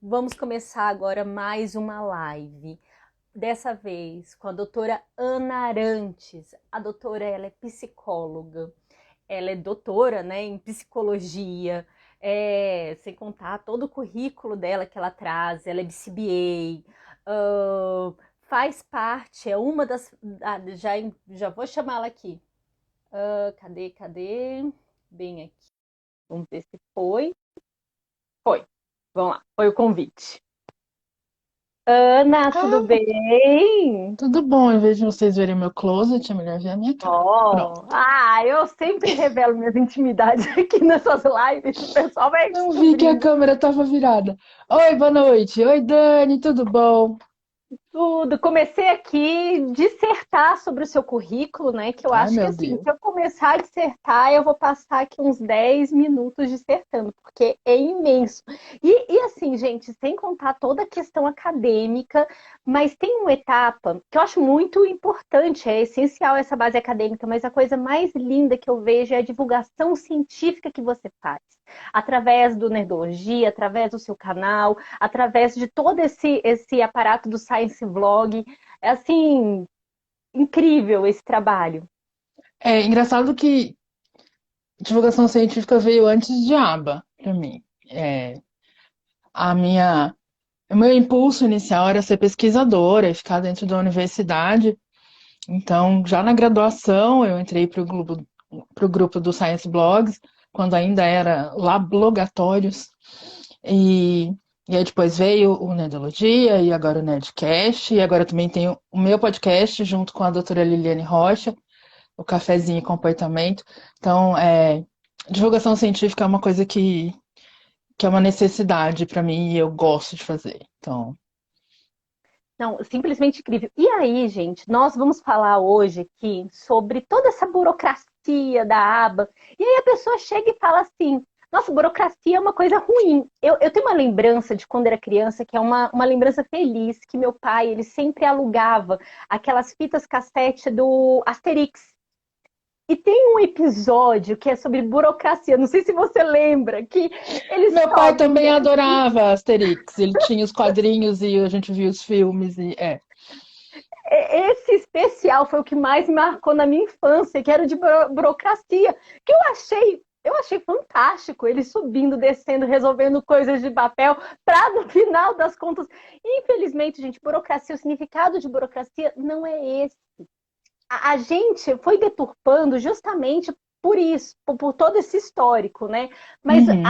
Vamos começar agora mais uma live. Dessa vez com a doutora Ana Arantes. A doutora, ela é psicóloga, ela é doutora, né, em psicologia, sem contar todo o currículo dela que ela traz. Ela é BCBA, faz parte, é uma das... já vou chamá-la aqui. Cadê? Bem aqui. Vamos ver se foi. Foi. Vamos lá, foi o convite. Ana, tudo Ah, bem? tudo bom. Em vez de vocês verem meu closet, é melhor ver a minha cara. Oh, Pronto. eu sempre revelo minhas intimidades aqui nessas lives, o pessoal vai Não vi que a descobrindo. câmera estava virada. Oi, boa noite. Oi, Dani, tudo bom? Tudo. Comecei aqui a dissertar sobre o seu currículo, né? Que eu Ai, acho que meu assim, Deus. se eu começar a dissertar, eu vou passar aqui uns 10 minutos dissertando, porque é imenso. E assim, gente, sem contar toda a questão acadêmica, mas tem uma etapa que eu acho muito importante, é essencial essa base acadêmica, mas a coisa mais linda que eu vejo é a divulgação científica que você faz. Através do Nerdologia, através do seu canal, através de todo esse aparato do Science Vlog. É assim, incrível esse trabalho. É engraçado que divulgação científica veio antes de aba, pra mim. É, a minha, o meu impulso inicial era ser pesquisadora e ficar dentro da universidade. Então, já na graduação, eu entrei pro grupo do Science Blogs, quando ainda era lá blogatórios. E, e aí depois veio o Nerdologia e agora o Nerdcast. E agora também tenho o meu podcast junto com a doutora Liliane Rocha, o Cafezinho e Comportamento. Então, divulgação científica é uma coisa que é uma necessidade para mim e eu gosto de fazer. Então, Não, simplesmente incrível. E aí, gente, nós vamos falar hoje aqui sobre toda essa burocracia da aba. E aí a pessoa chega e fala assim: nossa, burocracia é uma coisa ruim. Eu tenho uma lembrança de quando era criança, que é uma lembrança feliz, que meu pai, ele sempre alugava aquelas fitas cassete do Asterix. E tem um episódio que é sobre burocracia, não sei se você lembra, que eles meu pai sobem também adorava Asterix. Ele tinha os quadrinhos e a gente via os filmes e esse especial foi o que mais me marcou na minha infância, que era o de burocracia, que eu achei fantástico, ele subindo, descendo, resolvendo coisas de papel, para no final das contas, infelizmente, gente, burocracia, o significado de burocracia não é esse. A gente foi deturpando justamente por isso, por todo esse histórico, né? Mas Uhum,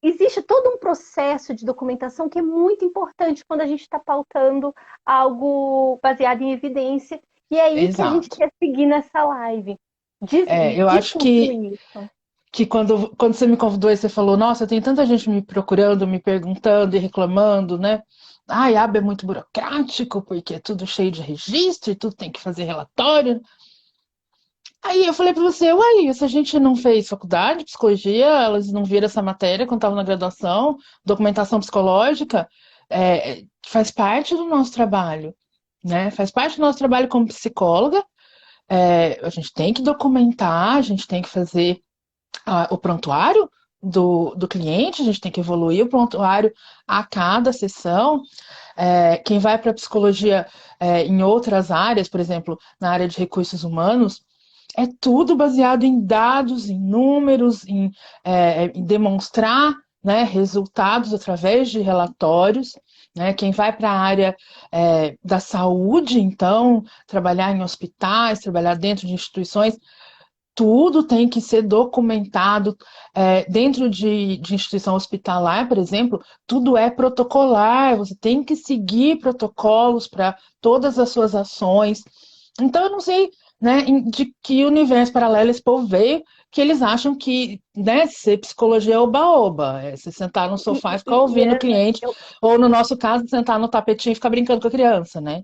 existe todo um processo de documentação que é muito importante quando a gente está pautando algo baseado em evidência. E é aí que a gente exato. quer seguir nessa live. Eu acho Discutir isso. que quando você me convidou e você falou, nossa, tem tanta gente me procurando, me perguntando e reclamando, né? Ai, aba é muito burocrático, porque é tudo cheio de registro e tudo tem que fazer relatório. Aí eu falei pra você, uai, se a gente não fez faculdade de psicologia, elas não viram essa matéria quando estavam na graduação, documentação psicológica, faz parte do nosso trabalho, né? Faz parte do nosso trabalho como psicóloga. A gente tem que documentar, a gente tem que fazer o prontuário do cliente, a gente tem que evoluir o prontuário a cada sessão. Quem vai para a psicologia em outras áreas, por exemplo, na área de recursos humanos, é tudo baseado em dados, em números, em demonstrar, né, resultados através de relatórios. Né? Quem vai para a área da saúde, então, trabalhar em hospitais, trabalhar dentro de instituições, tudo tem que ser documentado. Dentro de instituição hospitalar, por exemplo, tudo é protocolar, você tem que seguir protocolos para todas as suas ações. Então, eu não sei, né, de que universo paralelo esse povo veio, que eles acham que, né, ser psicologia é oba-oba, é se sentar no sofá e ficar ouvindo o Ana, cliente, ou no nosso caso, sentar no tapetinho e ficar brincando com a criança, né?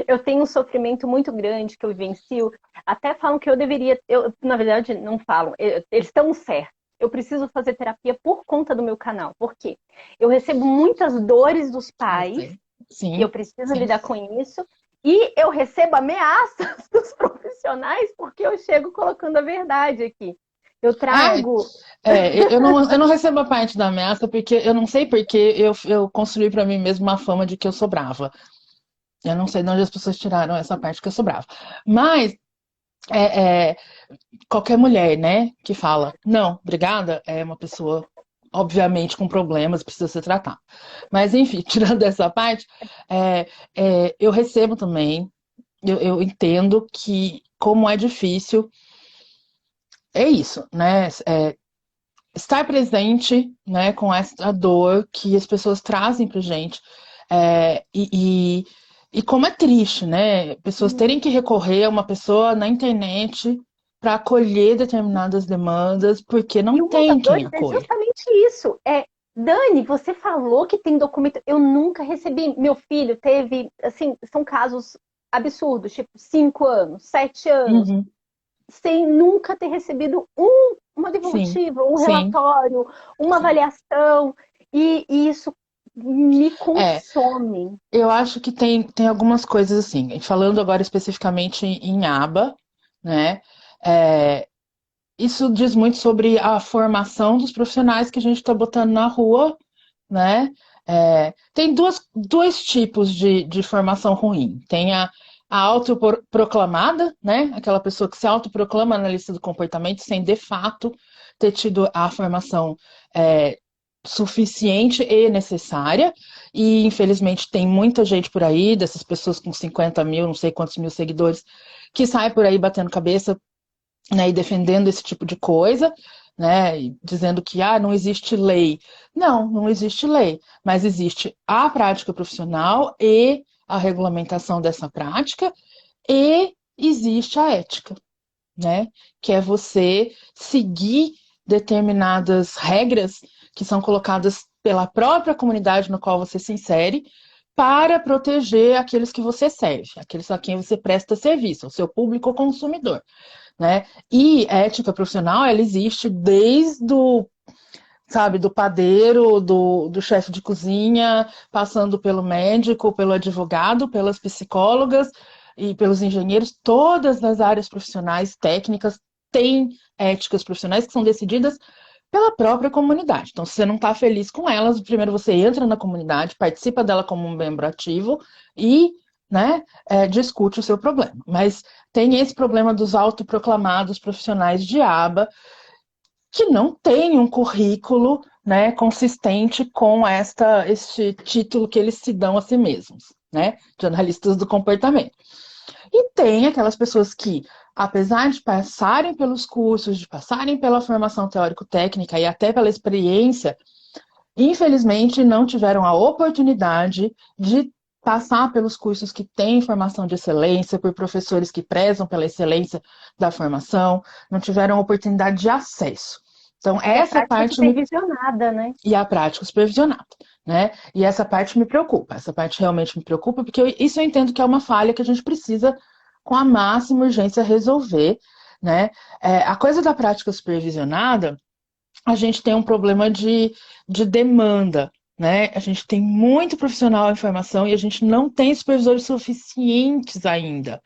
eu tenho um sofrimento muito grande que eu vivencio. Até falam que eu deveria. Na verdade, não falam. Eles estão certos. Eu preciso fazer terapia por conta do meu canal. Por quê? Eu recebo muitas dores dos Eu pais sei. e eu Sim, preciso sim. lidar com isso. E eu recebo ameaças dos profissionais porque eu chego colocando a verdade aqui. Eu Ah, trago. eu não recebo a parte da ameaça porque eu não sei porque eu construí pra mim mesmo uma fama de que eu sou brava. Eu não sei de onde as pessoas tiraram essa parte que eu sou brava. Mas é, é, qualquer mulher, né, que fala, não, obrigada, é uma pessoa, obviamente, com problemas, precisa ser tratada. Mas, enfim, tirando essa parte, é, eu recebo também, eu entendo que como é difícil, é isso, né? Estar presente, né, com essa dor que as pessoas trazem pra gente. É, e como é triste, né? Pessoas terem que recorrer a uma pessoa na internet para acolher determinadas demandas, porque não E uma das tem quem dores é acolha. justamente isso. Dani, você falou que tem documento. Eu nunca recebi. Meu filho teve, assim, são casos absurdos, tipo 5 anos, 7 anos, Uhum, sem nunca ter recebido uma sim, devolutiva, um sim, relatório, uma sim. avaliação. E isso me É, consome. eu acho que tem algumas coisas assim, falando agora especificamente em aba, né? É, isso diz muito sobre a formação dos profissionais que a gente está botando na rua, né? Tem dois tipos de formação ruim. Tem a autoproclamada, né? Aquela pessoa que se autoproclama analista do comportamento sem de fato ter tido a formação é, suficiente e necessária. E infelizmente tem muita gente por aí, dessas pessoas com 50 mil, não sei quantos mil seguidores, que sai por aí batendo cabeça, né, e defendendo esse tipo de coisa, né, e dizendo que não existe lei. Não, não existe lei, mas existe a prática profissional e a regulamentação dessa prática e existe a ética, né, que é você seguir determinadas regras que são colocadas pela própria comunidade no qual você se insere para proteger aqueles que você serve, aqueles a quem você presta serviço, o seu público consumidor, né? E ética profissional, ela existe desde o, sabe, do padeiro, do chefe de cozinha, passando pelo médico, pelo advogado, pelas psicólogas e pelos engenheiros, todas as áreas profissionais, técnicas, têm éticas profissionais que são decididas pela própria comunidade. Então, se você não está feliz com elas, primeiro você entra na comunidade, participa dela como um membro ativo e, né, discute o seu problema. Mas tem esse problema dos autoproclamados profissionais de aba que não tem um currículo, né, consistente com este título que eles se dão a si mesmos, né, de analistas do comportamento. E tem aquelas pessoas que, apesar de passarem pelos cursos, de passarem pela formação teórico-técnica e até pela experiência, infelizmente não tiveram a oportunidade de passar pelos cursos que têm formação de excelência, por professores que prezam pela excelência da formação, não tiveram oportunidade de acesso. Então, E a essa prática parte me supervisionada, né? e a prática supervisionada, né? E essa parte me preocupa, essa parte realmente me preocupa, porque isso eu entendo que é uma falha que a gente precisa, com a máxima urgência, resolver, né? A coisa da prática supervisionada, a gente tem um problema de demanda, né? A gente tem muito profissional em formação e a gente não tem supervisores suficientes ainda.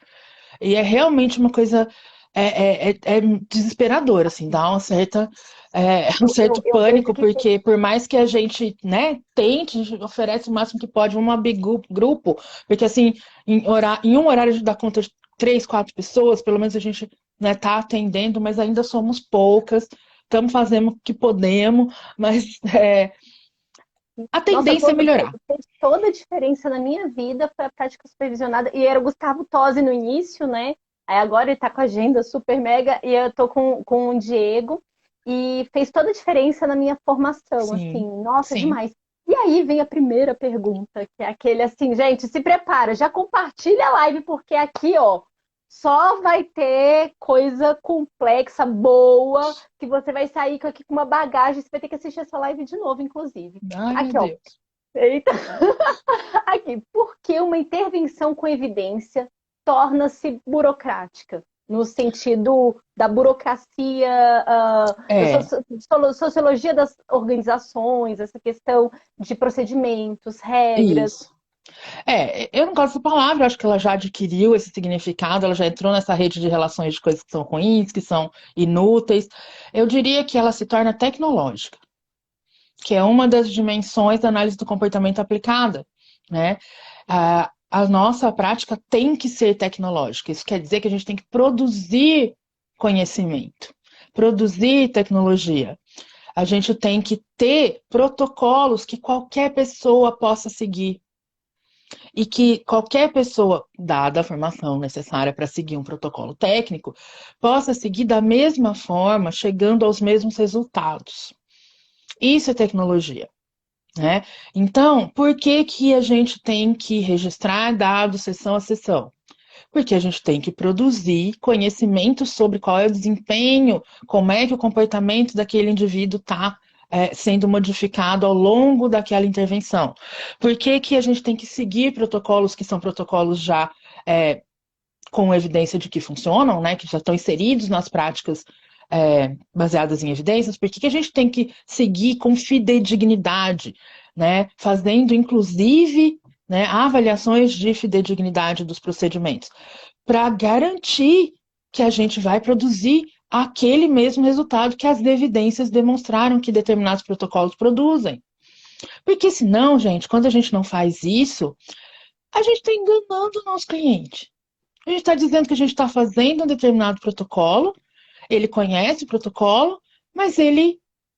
E é realmente uma coisa desesperadora, assim, dá uma certa, um certo Eu vejo pânico, que tem. porque por mais que a gente, né, tente, a gente oferece o máximo que pode, um grupo, porque assim, em um horário de dar conta de 3, 4 pessoas, pelo menos a gente, né, tá atendendo, mas ainda somos poucas, estamos fazendo o que podemos, mas a Nossa, tendência é melhorar. fez toda a diferença na minha vida foi a prática supervisionada. E era o Gustavo Tosi no início, né? Aí agora ele tá com a agenda super mega e eu tô com o Diego. E fez toda a diferença na minha formação, assim, Sim, nossa, sim. demais. E aí vem a primeira pergunta, que é aquele assim, gente, se prepara, já compartilha a live, porque aqui, ó, só vai ter coisa complexa, boa, que você vai sair aqui com uma bagagem, você vai ter que assistir essa live de novo, inclusive. Ai, meu Aqui, ó. Deus. Eita. Aqui, por que uma intervenção com evidência torna-se burocrática? No sentido da burocracia, da É, sociologia das organizações, essa questão de procedimentos, regras. isso. Eu não gosto dessa palavra, eu acho que ela já adquiriu esse significado, ela já entrou nessa rede de relações de coisas que são ruins, que são inúteis. Eu diria que ela se torna tecnológica, que é uma das dimensões da análise do comportamento aplicada, né? A nossa prática tem que ser tecnológica. Isso quer dizer que a gente tem que produzir conhecimento, produzir tecnologia. A gente tem que ter protocolos que qualquer pessoa possa seguir e que qualquer pessoa, dada a formação necessária para seguir um protocolo técnico, possa seguir da mesma forma, chegando aos mesmos resultados. Isso é tecnologia, né? Então, por que que a gente tem que registrar dados sessão a sessão? Porque a gente tem que produzir conhecimento sobre qual é o desempenho, como é que o comportamento daquele indivíduo está sendo modificado ao longo daquela intervenção. Por que que a gente tem que seguir protocolos que são protocolos já com evidência de que funcionam, né, que já estão inseridos nas práticas baseadas em evidências? Por que que a gente tem que seguir com fidedignidade, né, fazendo inclusive, né, avaliações de fidedignidade dos procedimentos, para garantir que a gente vai produzir aquele mesmo resultado que as evidências demonstraram que determinados protocolos produzem. Porque senão, gente, quando a gente não faz isso, a gente está enganando o nosso cliente. A gente está dizendo que a gente está fazendo um determinado protocolo, ele conhece o protocolo, mas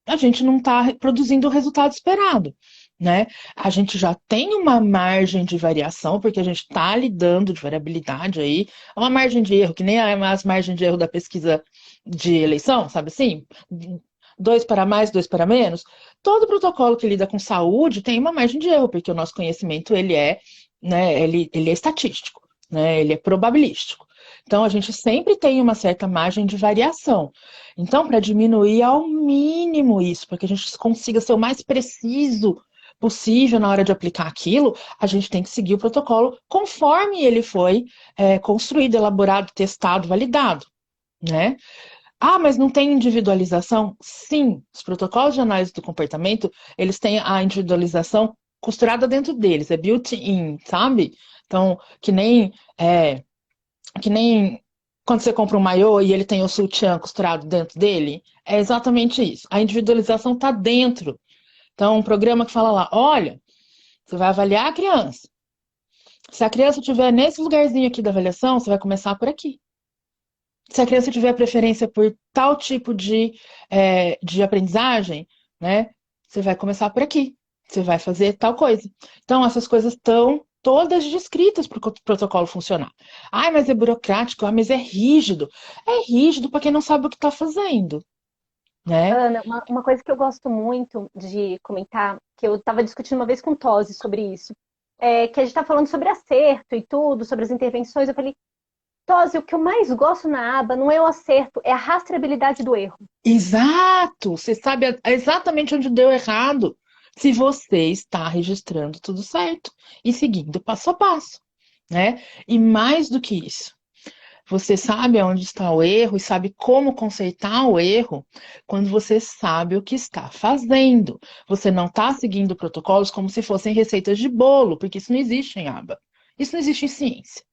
a gente não está produzindo o resultado esperado, né? A gente já tem uma margem de variação, porque a gente está lidando de variabilidade aí, uma margem de erro, que nem as margens de erro da pesquisa de eleição, sabe assim? 2 para mais, 2 para menos. Todo protocolo que lida com saúde tem uma margem de erro, porque o nosso conhecimento, né, ele é estatístico, né? Ele é probabilístico. Então, a gente sempre tem uma certa margem de variação. Então, para diminuir ao mínimo isso, para que a gente consiga ser o mais preciso possível na hora de aplicar aquilo, a gente tem que seguir o protocolo conforme ele foi construído, elaborado, testado, validado, né? Ah, mas não tem individualização? Sim, os protocolos de análise do comportamento, eles têm a individualização costurada dentro deles, é built-in, sabe? Então, que nem quando você compra um maiô e ele tem o sutiã costurado dentro dele, é exatamente isso. A individualização está dentro. Então, um programa que fala lá, olha, você vai avaliar a criança. Se a criança estiver nesse lugarzinho aqui da avaliação, você vai começar por aqui. Se a criança tiver preferência por tal tipo de aprendizagem, né, você vai começar por aqui. Você vai fazer tal coisa. Então, essas coisas estão todas descritas para o protocolo funcionar. Ai, mas é burocrático, mas é rígido. É rígido para quem não sabe o que está fazendo, né? Ana, uma coisa que eu gosto muito de comentar, que eu estava discutindo uma vez com o Tosi sobre isso, é que a gente está falando sobre acerto e tudo, sobre as intervenções. Eu falei, Tosi, o que eu mais gosto na aba não é o acerto, é a rastreabilidade do erro. Exato! Você sabe exatamente onde deu errado, se você está registrando tudo certo e seguindo passo a passo, né? E mais do que isso, você sabe onde está o erro e sabe como consertar o erro quando você sabe o que está fazendo. Você não está seguindo protocolos como se fossem receitas de bolo, porque isso não existe em aba. Isso não existe em ciência,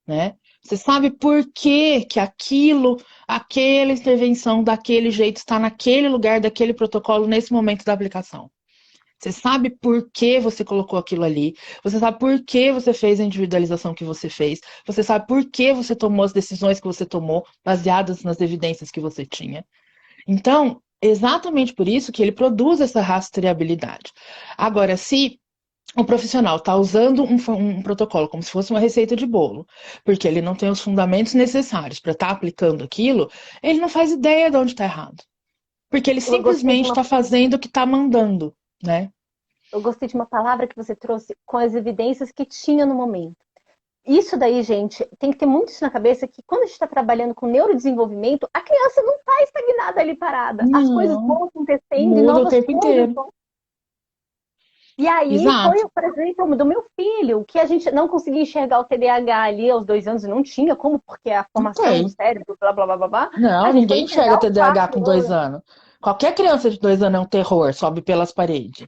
né? Você sabe por que que aquela intervenção daquele jeito está naquele lugar, daquele protocolo, nesse momento da aplicação. Você sabe por que você colocou aquilo ali. Você sabe por que você fez a individualização que você fez. Você sabe por que você tomou as decisões que você tomou, baseadas nas evidências que você tinha. Então, exatamente por isso que ele produz essa rastreabilidade. Agora, se o profissional está usando um protocolo como se fosse uma receita de bolo, porque ele não tem os fundamentos necessários para estar aplicando aquilo, ele não faz ideia de onde está errado. Porque ele Eu gostei de simplesmente uma, está fazendo o que está mandando, né? eu gostei de uma palavra que você trouxe com as evidências que tinha no momento. Isso daí, gente, tem que ter muito isso na cabeça, que quando a gente está trabalhando com neurodesenvolvimento, a criança não está estagnada ali parada. As coisas Não, vão acontecendo e muda o novas tempo coisas inteiro. vão. E aí foi Exato. o, por exemplo, do meu filho, que a gente não conseguia enxergar o TDAH ali aos 2 anos, e não tinha como, porque a Não formação do tem. cérebro, blá, blá, blá, blá, blá. Não, A gente foi ninguém enxerga enxergar aos TDAH com 2 4 anos. anos. Qualquer criança de 2 anos é um terror, sobe pelas paredes.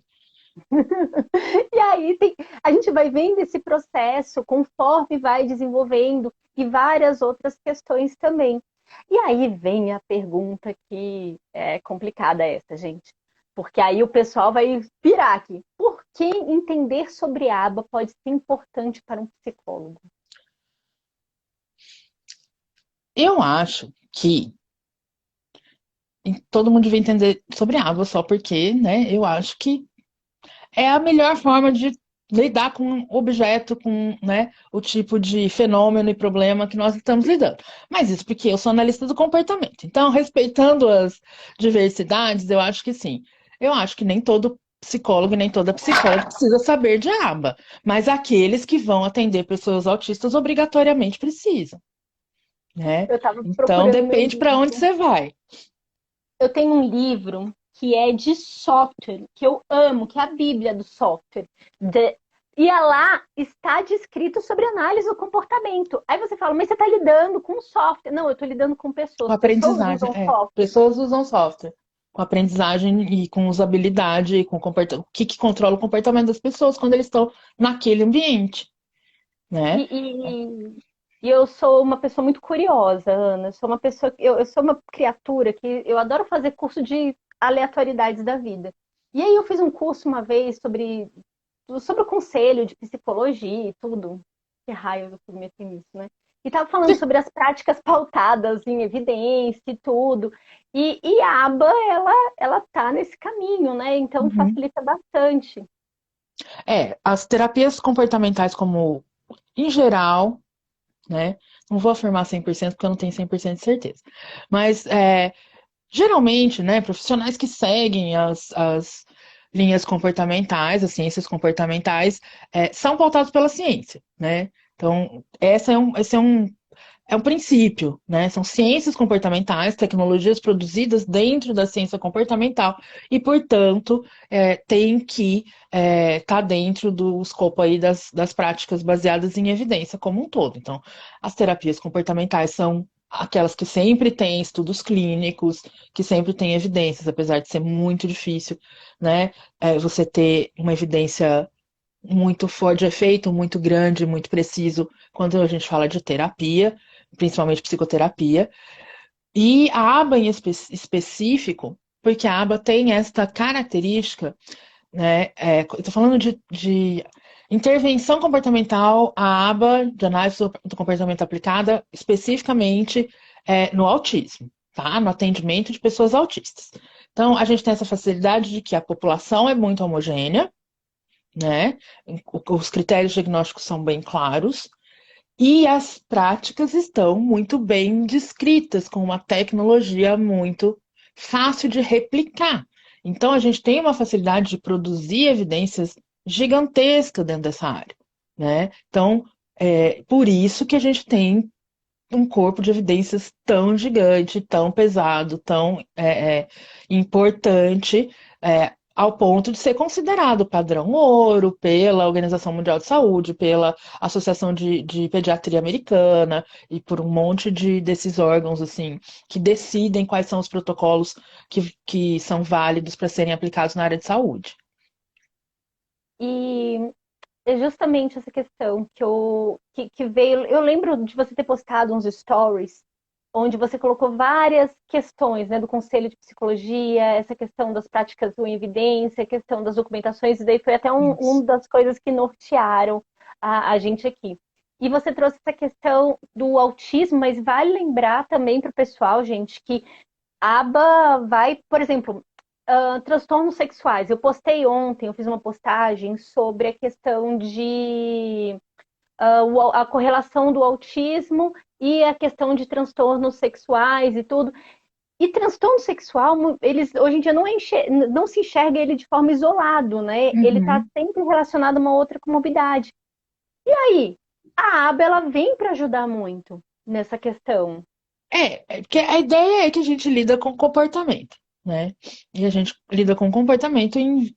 E aí a gente vai vendo esse processo conforme vai desenvolvendo e várias outras questões também. E aí vem a pergunta que é complicada essa, gente. Porque aí o pessoal vai pirar aqui. Por que entender sobre aba pode ser importante para um psicólogo? Eu acho que todo mundo devia entender sobre água só porque, né, eu acho que é a melhor forma de lidar com um objeto, com, né, o tipo de fenômeno e problema que nós estamos lidando. Mas isso porque eu sou analista do comportamento. Então, respeitando as diversidades, eu acho que sim. Eu acho que nem todo psicólogo e nem toda psicóloga precisa saber de aba, mas aqueles que vão atender pessoas autistas obrigatoriamente precisam, né? Eu estava Então, procurando meu depende para onde livro. você vai. Eu tenho um livro que é de software, que eu amo, que é a Bíblia do software. E lá está descrito sobre análise do comportamento. Aí você fala, mas você está lidando com software. Não, eu estou lidando com Com pessoas. Pessoas aprendizagem, usam é. software. Pessoas usam software. Com aprendizagem e com usabilidade, e com o que controla o comportamento das pessoas quando eles estão naquele ambiente, E, né? e eu sou uma pessoa muito curiosa, Ana. Eu sou uma pessoa, eu sou uma criatura que eu adoro fazer curso de aleatoriedades da vida. E aí eu fiz um curso uma vez sobre o conselho de psicologia e tudo. Que raio eu fui meter nisso, né? E tava falando sobre as práticas pautadas em evidência e tudo. E a aba, ela tá nesse caminho, né? Então Uhum. facilita bastante. É, as terapias comportamentais como, em geral, né? Não vou afirmar 100% porque eu não tenho 100% de certeza. Mas, geralmente, né, profissionais que seguem as linhas comportamentais, as ciências comportamentais, são pautados pela ciência, né? Então, esse é um princípio, né? São ciências comportamentais, tecnologias produzidas dentro da ciência comportamental e, portanto, tem que estar dentro do escopo aí das práticas baseadas em evidência como um todo. Então, as terapias comportamentais são aquelas que sempre têm estudos clínicos, que sempre têm evidências, apesar de ser muito difícil, né? Você ter uma evidência muito forte de efeito, muito grande, muito preciso, quando a gente fala de terapia, principalmente psicoterapia. E a aba em específico, porque a aba tem esta característica, né? Eu estou falando de intervenção comportamental, a aba de análise do comportamento aplicada especificamente no autismo, tá? No atendimento de pessoas autistas. Então, a gente tem essa facilidade de que a população é muito homogênea, né? Os critérios diagnósticos são bem claros e as práticas estão muito bem descritas, com uma tecnologia muito fácil de replicar. Então, a gente tem uma facilidade de produzir evidências gigantescas dentro dessa área, né? Então, por isso que a gente tem um corpo de evidências tão gigante, tão pesado, tão importante, ao ponto de ser considerado padrão ouro pela Organização Mundial de Saúde, pela Associação de Pediatria Americana e por um monte desses órgãos assim que decidem quais são os protocolos que são válidos para serem aplicados na área de saúde. E é justamente essa questão que veio. Eu lembro de você ter postado uns stories onde você colocou várias questões, né, do Conselho de Psicologia, essa questão das práticas em evidência, a questão das documentações, e daí foi até Isso. um das coisas que nortearam a gente aqui. E você trouxe essa questão do autismo, mas vale lembrar também para o pessoal, gente, que a aba vai, por exemplo, transtornos sexuais. Eu postei ontem, eu fiz uma postagem sobre a questão de a correlação do autismo e a questão de transtornos sexuais e tudo. E transtorno sexual, eles hoje em dia não se enxerga ele de forma isolado, né? Ele está Uhum. sempre relacionado a uma outra comorbidade. E aí, a aba ela vem para ajudar muito nessa questão. Porque a ideia é que a gente lida com comportamento, né? E a gente lida com comportamento em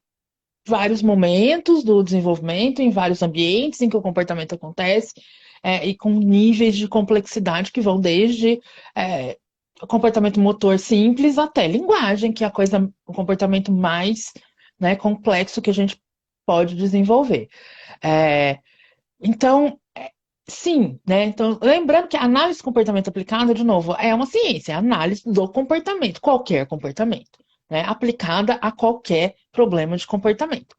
vários momentos do desenvolvimento, em vários ambientes em que o comportamento acontece, e com níveis de complexidade que vão desde o comportamento motor simples até linguagem, que é o comportamento mais, né, complexo que a gente pode desenvolver. É, então, sim, né? Então, lembrando que a análise de comportamento aplicada, de novo, é uma ciência, é a análise do comportamento, qualquer comportamento, né? Aplicada a qualquer problema de comportamento.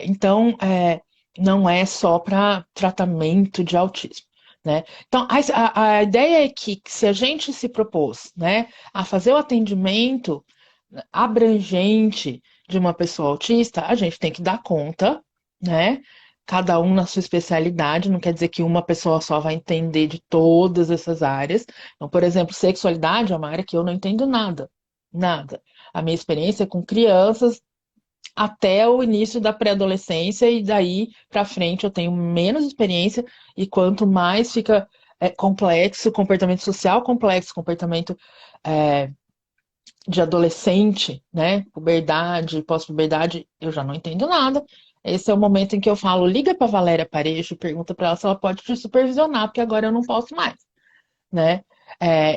Então, não é só para tratamento de autismo, né? Então, a ideia é que se a gente se propôs, né, a fazer o atendimento abrangente de uma pessoa autista, a gente tem que dar conta, né? Cada um na sua especialidade, não quer dizer que uma pessoa só vai entender de todas essas áreas. Então, por exemplo, sexualidade é uma área que eu não entendo nada, nada. A minha experiência é com crianças até o início da pré-adolescência e daí para frente eu tenho menos experiência e quanto mais fica complexo, comportamento social complexo, comportamento é, de adolescente, né? Puberdade, pós-puberdade, eu já não entendo nada. Esse é o momento em que eu falo, liga para Valéria Parejo e pergunta para ela se ela pode te supervisionar, porque agora eu não posso mais, né?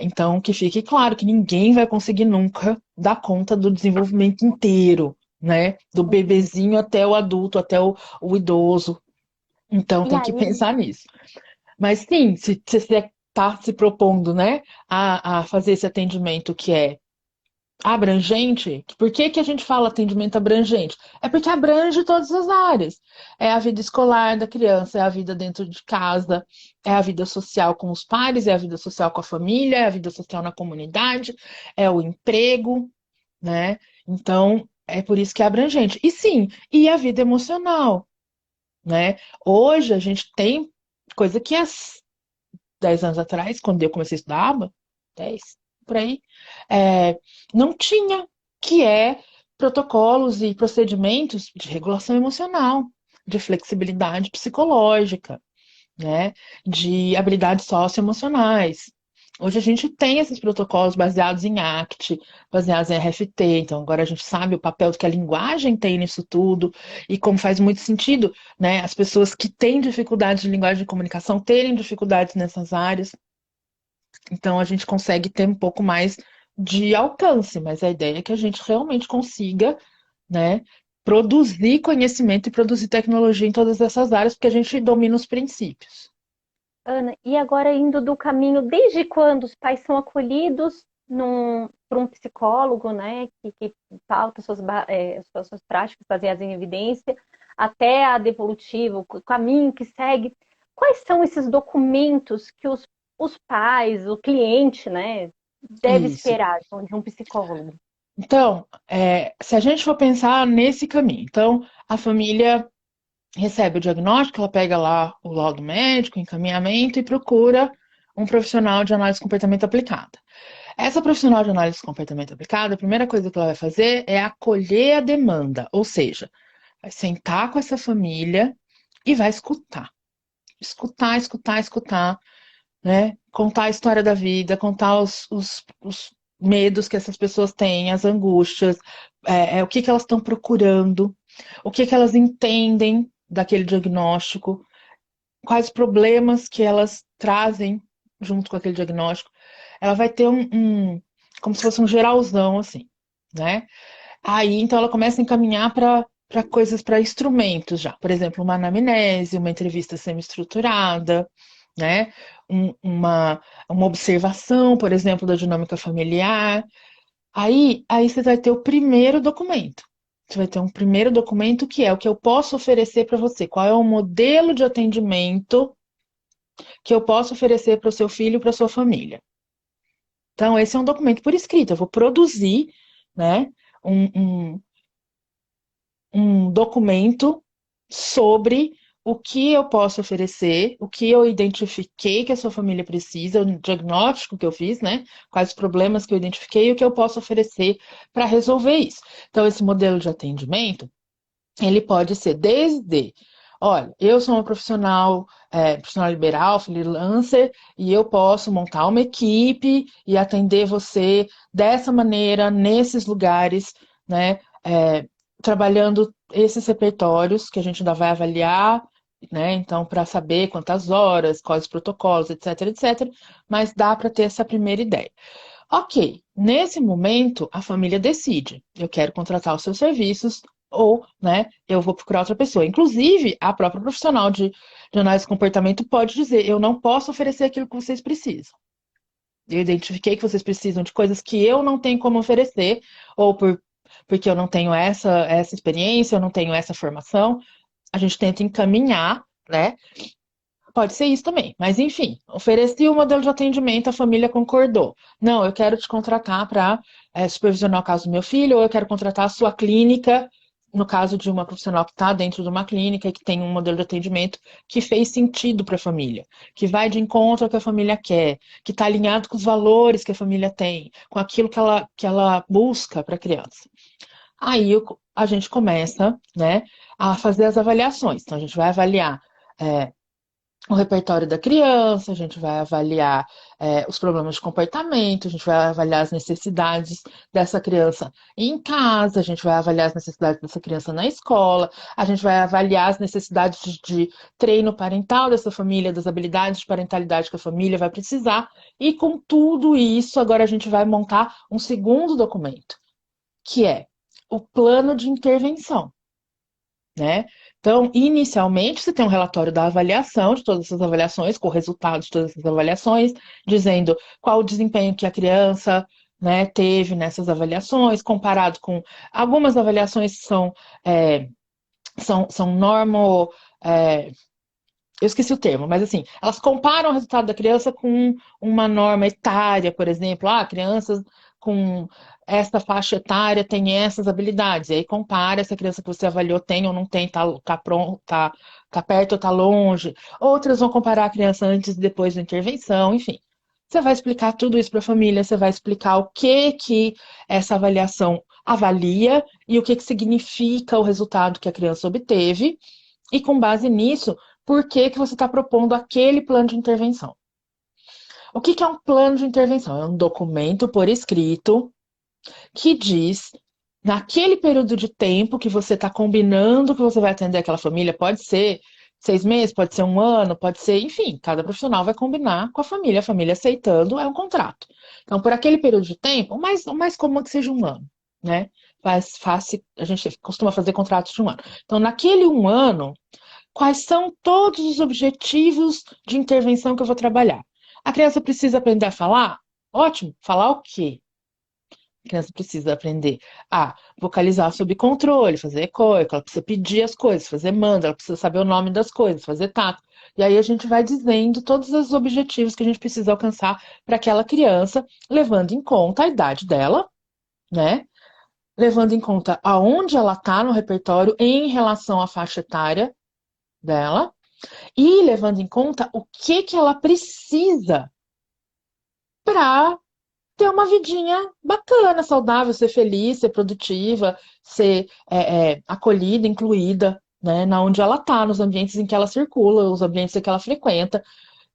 Então, que fique claro que ninguém vai conseguir nunca dar conta do desenvolvimento inteiro, né? Do bebezinho até o adulto, até o idoso. Então, E tem que aí, pensar nisso. Mas sim, se você está se propondo, né, a fazer esse atendimento que é abrangente, por que que a gente fala atendimento abrangente? É porque abrange todas as áreas. É a vida escolar da criança, é a vida dentro de casa, é a vida social com os pares, é a vida social com a família, é a vida social na comunidade, é o emprego, né? Então, é por isso que é abrangente. E sim, e a vida emocional, né? Hoje a gente tem coisa que há 10 anos atrás, quando eu comecei a estudar ABA, 10, por aí, não tinha, que é protocolos e procedimentos de regulação emocional, de flexibilidade psicológica, né, de habilidades socioemocionais. Hoje a gente tem esses protocolos baseados em ACT, baseados em RFT, então agora a gente sabe o papel que a linguagem tem nisso tudo e como faz muito sentido, né, as pessoas que têm dificuldades de linguagem de comunicação terem dificuldades nessas áreas. Então a gente consegue ter um pouco mais de alcance, mas a ideia é que a gente realmente consiga, né, produzir conhecimento e produzir tecnologia em todas essas áreas, porque a gente domina os princípios. Ana, e agora indo do caminho, desde quando os pais são acolhidos por um psicólogo, né, que pauta suas práticas baseadas em evidência, até a devolutiva, o caminho que segue, quais são esses documentos que os pais, o cliente, né, deve Isso. esperar de um psicólogo? Então, se a gente for pensar nesse caminho, então a família recebe o diagnóstico, ela pega lá o laudo médico, encaminhamento e procura um profissional de análise de comportamento aplicada. Essa profissional de análise de comportamento aplicada, a primeira coisa que ela vai fazer é acolher a demanda, ou seja, vai sentar com essa família e vai escutar. Escutar, escutar, escutar, né? Contar a história da vida, contar os medos que essas pessoas têm, as angústias, o que que elas estão procurando, o que que elas entendem daquele diagnóstico, quais problemas que elas trazem junto com aquele diagnóstico. Ela vai ter como se fosse um geralzão, assim, né? Aí, então, ela começa a encaminhar para coisas, para instrumentos já. Por exemplo, uma anamnese, uma entrevista semi-estruturada, né? Uma observação, por exemplo, da dinâmica familiar. Aí você vai ter o primeiro documento. Você vai ter um primeiro documento que é o que eu posso oferecer para você. Qual é o modelo de atendimento que eu posso oferecer para o seu filho e para sua família? Então, esse é um documento por escrito. Eu vou produzir, né, um, um, um documento sobre o que eu posso oferecer, o que eu identifiquei que a sua família precisa, o diagnóstico que eu fiz, né? Quais os problemas que eu identifiquei e o que eu posso oferecer para resolver isso. Então, esse modelo de atendimento, ele pode ser desde, olha, eu sou uma profissional liberal, freelancer, e eu posso montar uma equipe e atender você dessa maneira, nesses lugares, né? Trabalhando esses repertórios que a gente ainda vai avaliar, né? Então, para saber quantas horas, quais os protocolos, etc, etc. Mas dá para ter essa primeira ideia. Ok, nesse momento a família decide: eu quero contratar os seus serviços ou, né, eu vou procurar outra pessoa. Inclusive, a própria profissional de análise de comportamento pode dizer, eu não posso oferecer aquilo que vocês precisam. Eu identifiquei que vocês precisam de coisas que eu não tenho como oferecer, ou porque eu não tenho essa experiência, eu não tenho essa formação. A gente tenta encaminhar, né? Pode ser isso também, mas enfim, ofereci o modelo de atendimento, a família concordou. Não, eu quero te contratar para supervisionar o caso do meu filho, ou eu quero contratar a sua clínica, no caso de uma profissional que está dentro de uma clínica e que tem um modelo de atendimento que fez sentido para a família, que vai de encontro ao que a família quer, que está alinhado com os valores que a família tem, com aquilo que ela busca para a criança. Aí a gente começa, né, a fazer as avaliações. Então, a gente vai avaliar é, o repertório da criança, a gente vai avaliar os problemas de comportamento, a gente vai avaliar as necessidades dessa criança em casa, a gente vai avaliar as necessidades dessa criança na escola, a gente vai avaliar as necessidades de treino parental dessa família, das habilidades de parentalidade que a família vai precisar, e com tudo isso, agora a gente vai montar um segundo documento, que é o plano de intervenção, né? Então, inicialmente, você tem um relatório da avaliação de todas essas avaliações, com o resultado de todas essas avaliações, dizendo qual o desempenho que a criança, né, teve nessas avaliações, comparado com algumas avaliações que são normal, eu esqueci o termo, mas assim, elas comparam o resultado da criança com uma norma etária, por exemplo. Ah, crianças com essa faixa etária têm essas habilidades. E aí compara se a criança que você avaliou tem ou não tem, tá pronto, tá perto ou tá longe. Outras vão comparar a criança antes e depois da intervenção, enfim. Você vai explicar tudo isso para a família, você vai explicar o que essa avaliação avalia e o que significa o resultado que a criança obteve. E com base nisso, por que você está propondo aquele plano de intervenção? O que é um plano de intervenção? É um documento por escrito que diz, naquele período de tempo que você está combinando que você vai atender aquela família, pode ser 6 meses, pode ser um ano, pode ser, enfim, cada profissional vai combinar com a família aceitando, é um contrato. Então, por aquele período de tempo, o mais comum é que seja um ano, né? A gente costuma fazer contratos de um ano. Então, naquele um ano, quais são todos os objetivos de intervenção que eu vou trabalhar? A criança precisa aprender a falar? Ótimo. Falar o quê? A criança precisa aprender a vocalizar sob controle, fazer ecoico, ela precisa pedir as coisas, fazer manda, ela precisa saber o nome das coisas, fazer tato. E aí a gente vai dizendo todos os objetivos que a gente precisa alcançar para aquela criança, levando em conta a idade dela, né? Levando em conta aonde ela está no repertório em relação à faixa etária dela e levando em conta o que ela precisa para ter uma vidinha bacana, saudável, ser feliz, ser produtiva, ser acolhida, incluída, né, na onde ela está, nos ambientes em que ela circula, os ambientes em que ela frequenta,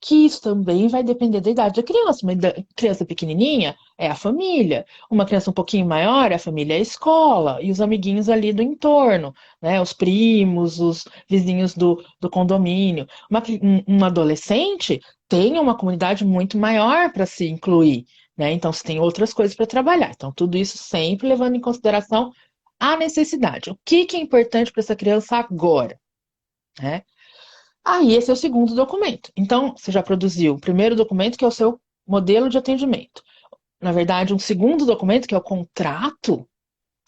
que isso também vai depender da idade da criança. Uma criança pequenininha é a família, uma criança um pouquinho maior é a família, é a escola e os amiguinhos ali do entorno, né? Os primos, os vizinhos do condomínio. Um adolescente tem uma comunidade muito maior para se incluir, né? Então, você tem outras coisas para trabalhar. Então, tudo isso sempre levando em consideração a necessidade. O que é importante para essa criança agora, né? Aí, esse é o segundo documento. Então, você já produziu o primeiro documento, que é o seu modelo de atendimento. Na verdade, um segundo documento, que é o contrato.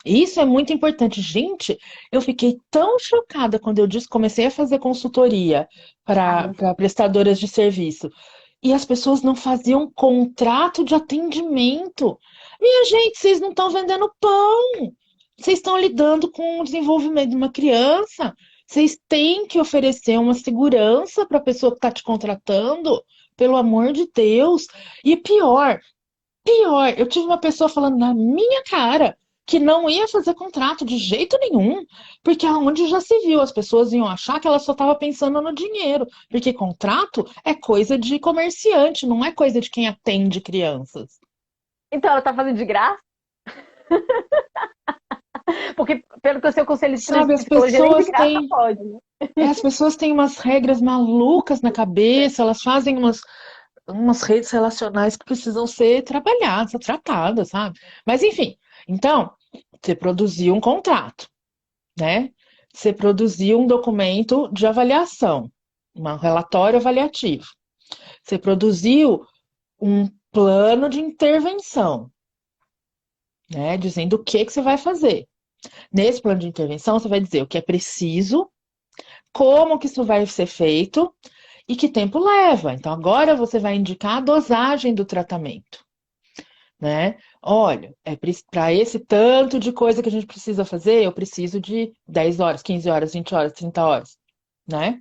Isso é muito importante. Gente, eu fiquei tão chocada quando eu comecei a fazer consultoria para prestadoras de serviço. E as pessoas não faziam contrato de atendimento. Minha gente, vocês não estão vendendo pão. Vocês estão lidando com o desenvolvimento de uma criança. Vocês têm que oferecer uma segurança para a pessoa que está te contratando, pelo amor de Deus. E pior, eu tive uma pessoa falando na minha cara que não ia fazer contrato de jeito nenhum, porque aonde já se viu, as pessoas iam achar que ela só estava pensando no dinheiro, porque contrato é coisa de comerciante, não é coisa de quem atende crianças. Então ela tá fazendo de graça? Porque, pelo que eu sei, o Conselho de Sabe, as Psicologia nem de pessoas graça têm, pode, né? as pessoas têm umas regras malucas na cabeça, elas fazem umas redes relacionais que precisam ser trabalhadas, tratadas, sabe? Mas enfim, então, você produziu um contrato. né? Você produziu um documento de avaliação, um relatório avaliativo. Você produziu um plano de intervenção, né? Dizendo o que você vai fazer. Nesse plano de intervenção, você vai dizer o que é preciso, como que isso vai ser feito e que tempo leva. Então, agora você vai indicar a dosagem do tratamento, né? Olha, para esse tanto de coisa que a gente precisa fazer, eu preciso de 10 horas, 15 horas, 20 horas, 30 horas, né?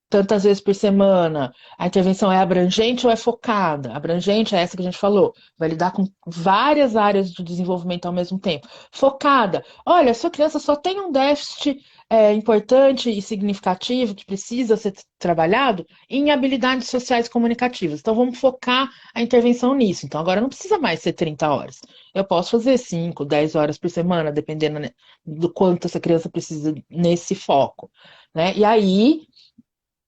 Tantas vezes por semana. A intervenção é abrangente ou é focada? Abrangente é essa que a gente falou, vai lidar com várias áreas de desenvolvimento ao mesmo tempo. Focada, olha, a sua criança só tem um déficit importante e significativo que precisa ser trabalhado em habilidades sociais comunicativas. Então vamos focar a intervenção nisso. Então agora não precisa mais ser 30 horas. Eu posso fazer 5, 10 horas por semana, dependendo, né, do quanto essa criança precisa nesse foco, né? E aí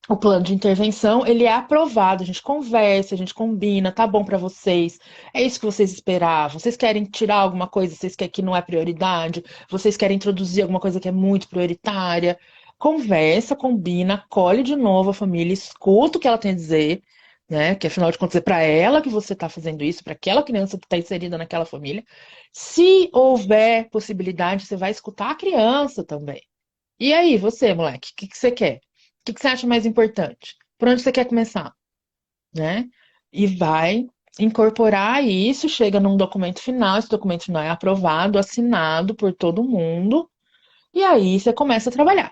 o plano de intervenção, ele é aprovado, a gente conversa, a gente combina, tá bom para vocês, é isso que vocês esperavam, vocês querem tirar alguma coisa, vocês querem que não é prioridade, vocês querem introduzir alguma coisa que é muito prioritária, conversa, combina, acolhe de novo a família, escuta o que ela tem a dizer, né, que afinal de contas é para ela que você está fazendo isso, para aquela criança que está inserida naquela família. Se houver possibilidade, você vai escutar a criança também. E aí, você, moleque, o que que você quer? O que que você acha mais importante? Por onde você quer começar, né? E vai incorporar isso, chega num documento final, esse documento final é aprovado, assinado por todo mundo, e aí você começa a trabalhar.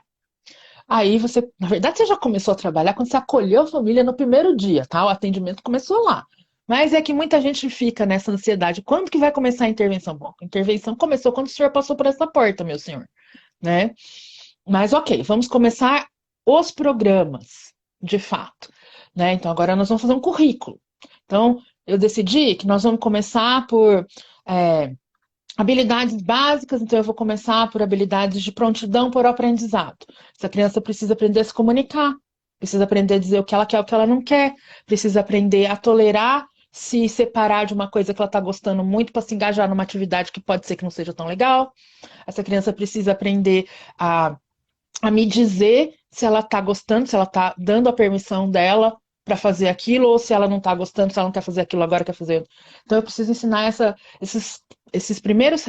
Aí você, na verdade, você já começou a trabalhar quando você acolheu a família no primeiro dia, tá? O atendimento começou lá. Mas é que muita gente fica nessa ansiedade. Quando que vai começar a intervenção? Bom, a intervenção começou quando o senhor passou por essa porta, meu senhor, né? Mas ok, vamos começar os programas, de fato, né? Então agora nós vamos fazer um currículo. Então eu decidi que nós vamos começar por habilidades básicas, então eu vou começar por habilidades de prontidão por aprendizado. Essa criança precisa aprender a se comunicar, precisa aprender a dizer o que ela quer, o que ela não quer, precisa aprender a tolerar, se separar de uma coisa que ela está gostando muito para se engajar numa atividade que pode ser que não seja tão legal. Essa criança precisa aprender a me dizer se ela está gostando, se ela está dando a permissão dela para fazer aquilo, ou se ela não está gostando, se ela não quer fazer aquilo agora, quer fazer. Então, eu preciso ensinar esses primeiros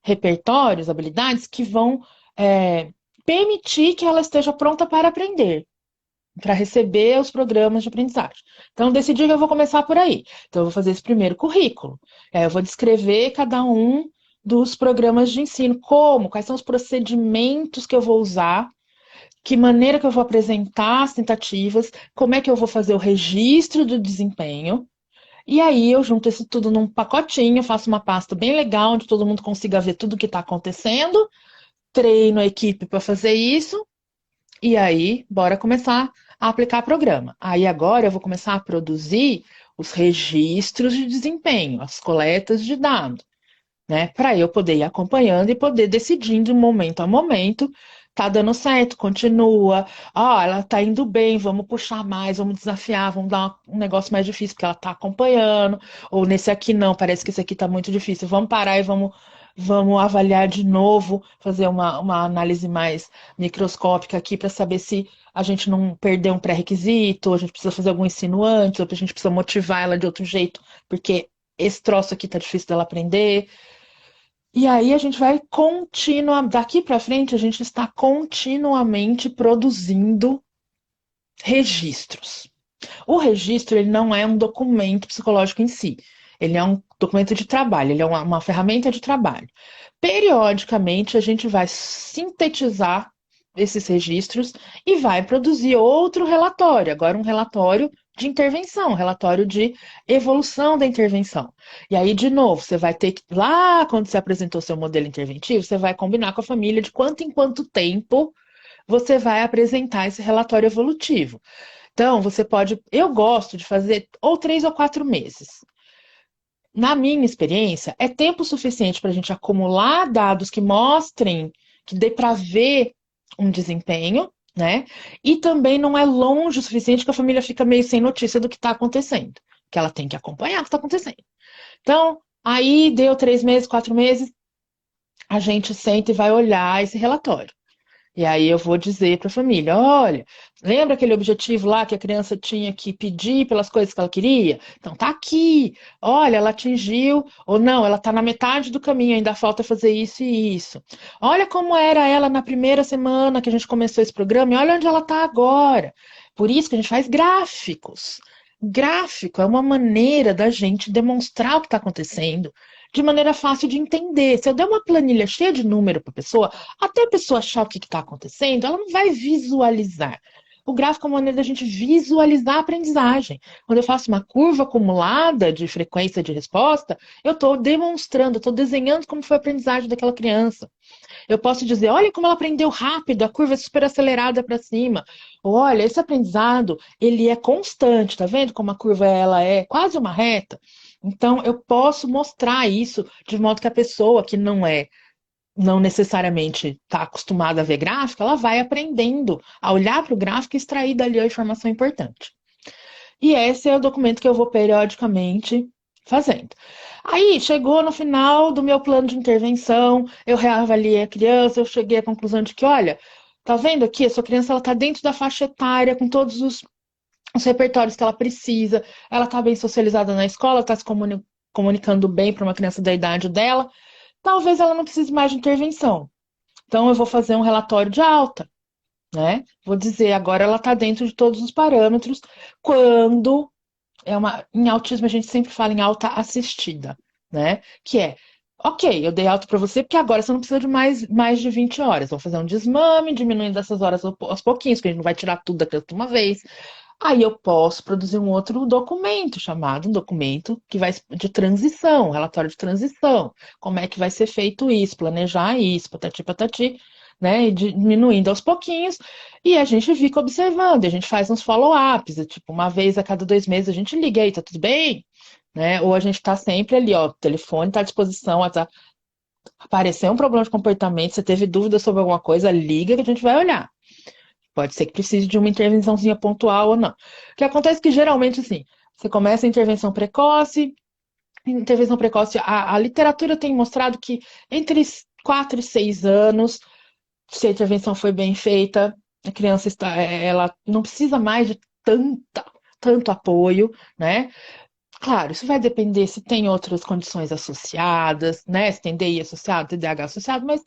repertórios, habilidades, que vão permitir que ela esteja pronta para aprender, para receber os programas de aprendizagem. Então, decidi que eu vou começar por aí. Então, eu vou fazer esse primeiro currículo. Eu vou descrever cada um dos programas de ensino, quais são os procedimentos que eu vou usar, que maneira que eu vou apresentar as tentativas, como é que eu vou fazer o registro do desempenho. E aí eu junto isso tudo num pacotinho, faço uma pasta bem legal, onde todo mundo consiga ver tudo o que está acontecendo, treino a equipe para fazer isso, e aí bora começar a aplicar programa. Aí agora eu vou começar a produzir os registros de desempenho, as coletas de dados, né? Para eu poder ir acompanhando e poder decidindo momento a momento, tá dando certo, continua, ela tá indo bem, vamos puxar mais, vamos desafiar, vamos dar um negócio mais difícil, porque ela tá acompanhando, ou nesse aqui não, parece que esse aqui tá muito difícil, vamos parar e vamos avaliar de novo, fazer uma análise mais microscópica aqui para saber se a gente não perdeu um pré-requisito, ou a gente precisa fazer algum ensino antes, ou a gente precisa motivar ela de outro jeito, porque esse troço aqui tá difícil dela aprender. E aí a gente vai continuar, daqui para frente a gente está continuamente produzindo registros. O registro ele não é um documento psicológico em si, ele é um documento de trabalho, ele é uma ferramenta de trabalho. Periodicamente a gente vai sintetizar esses registros e vai produzir outro relatório, agora um relatório de intervenção, um relatório de evolução da intervenção. E aí, de novo, você vai ter que, lá quando você apresentou seu modelo interventivo, você vai combinar com a família de quanto em quanto tempo você vai apresentar esse relatório evolutivo. Então, você pode, eu gosto de fazer ou 3 ou 4 meses. Na minha experiência, é tempo suficiente para a gente acumular dados que mostrem, que dê para ver um desempenho, né? E também não é longe o suficiente que a família fica meio sem notícia do que está acontecendo, que ela tem que acompanhar o que está acontecendo. Então, aí deu 3 meses, 4 meses, a gente senta e vai olhar esse relatório. E aí eu vou dizer para a família, olha, lembra aquele objetivo lá que a criança tinha que pedir pelas coisas que ela queria? Então tá aqui. Olha, ela atingiu, ou não, ela está na metade do caminho, ainda falta fazer isso e isso. Olha como era ela na primeira semana que a gente começou esse programa e olha onde ela está agora. Por isso que a gente faz gráficos. Gráfico é uma maneira da gente demonstrar o que está acontecendo de maneira fácil de entender. Se eu der uma planilha cheia de número para a pessoa, até a pessoa achar o que está acontecendo, ela não vai visualizar. O gráfico é uma maneira da gente visualizar a aprendizagem. Quando eu faço uma curva acumulada de frequência de resposta, eu estou demonstrando, estou desenhando como foi a aprendizagem daquela criança. Eu posso dizer, olha como ela aprendeu rápido, a curva é super acelerada para cima. Olha, esse aprendizado, ele é constante, tá vendo como a curva ela é quase uma reta? Então, eu posso mostrar isso de modo que a pessoa que não necessariamente está acostumada a ver gráfico, ela vai aprendendo a olhar para o gráfico e extrair dali a informação importante. E esse é o documento que eu vou periodicamente fazendo. Aí, chegou no final do meu plano de intervenção, eu reavaliei a criança, eu cheguei à conclusão de que, olha, tá vendo aqui, a sua criança ela tá dentro da faixa etária, com todos os repertórios que ela precisa, ela está bem socializada na escola, está se comunicando bem para uma criança da idade dela, talvez ela não precise mais de intervenção. Então, eu vou fazer um relatório de alta, né? Vou dizer, agora ela está dentro de todos os parâmetros, quando em autismo a gente sempre fala em alta assistida, né? Que é, ok, eu dei alta para você porque agora você não precisa de mais de 20 horas. Vou fazer um desmame, diminuindo essas horas aos pouquinhos, porque a gente não vai tirar tudo daquilo de uma vez. Aí eu posso produzir um outro documento, chamado um documento que vai de transição, relatório de transição. Como é que vai ser feito isso, planejar isso, patati patati, né? E diminuindo aos pouquinhos, e a gente fica observando, a gente faz uns follow-ups, tipo, uma vez a cada 2 meses a gente liga aí, tá tudo bem? Né? Ou a gente tá sempre ali, ó, o telefone tá à disposição, aparecer um problema de comportamento, você teve dúvida sobre alguma coisa, liga que a gente vai olhar. Pode ser que precise de uma intervençãozinha pontual ou não. O que acontece é que geralmente, assim, você começa a intervenção precoce, a literatura tem mostrado que entre 4 e 6 anos, se a intervenção foi bem feita, a criança ela não precisa mais de tanto apoio, né? Claro, isso vai depender se tem outras condições associadas, né? Se tem DI associado, TDAH associado, mas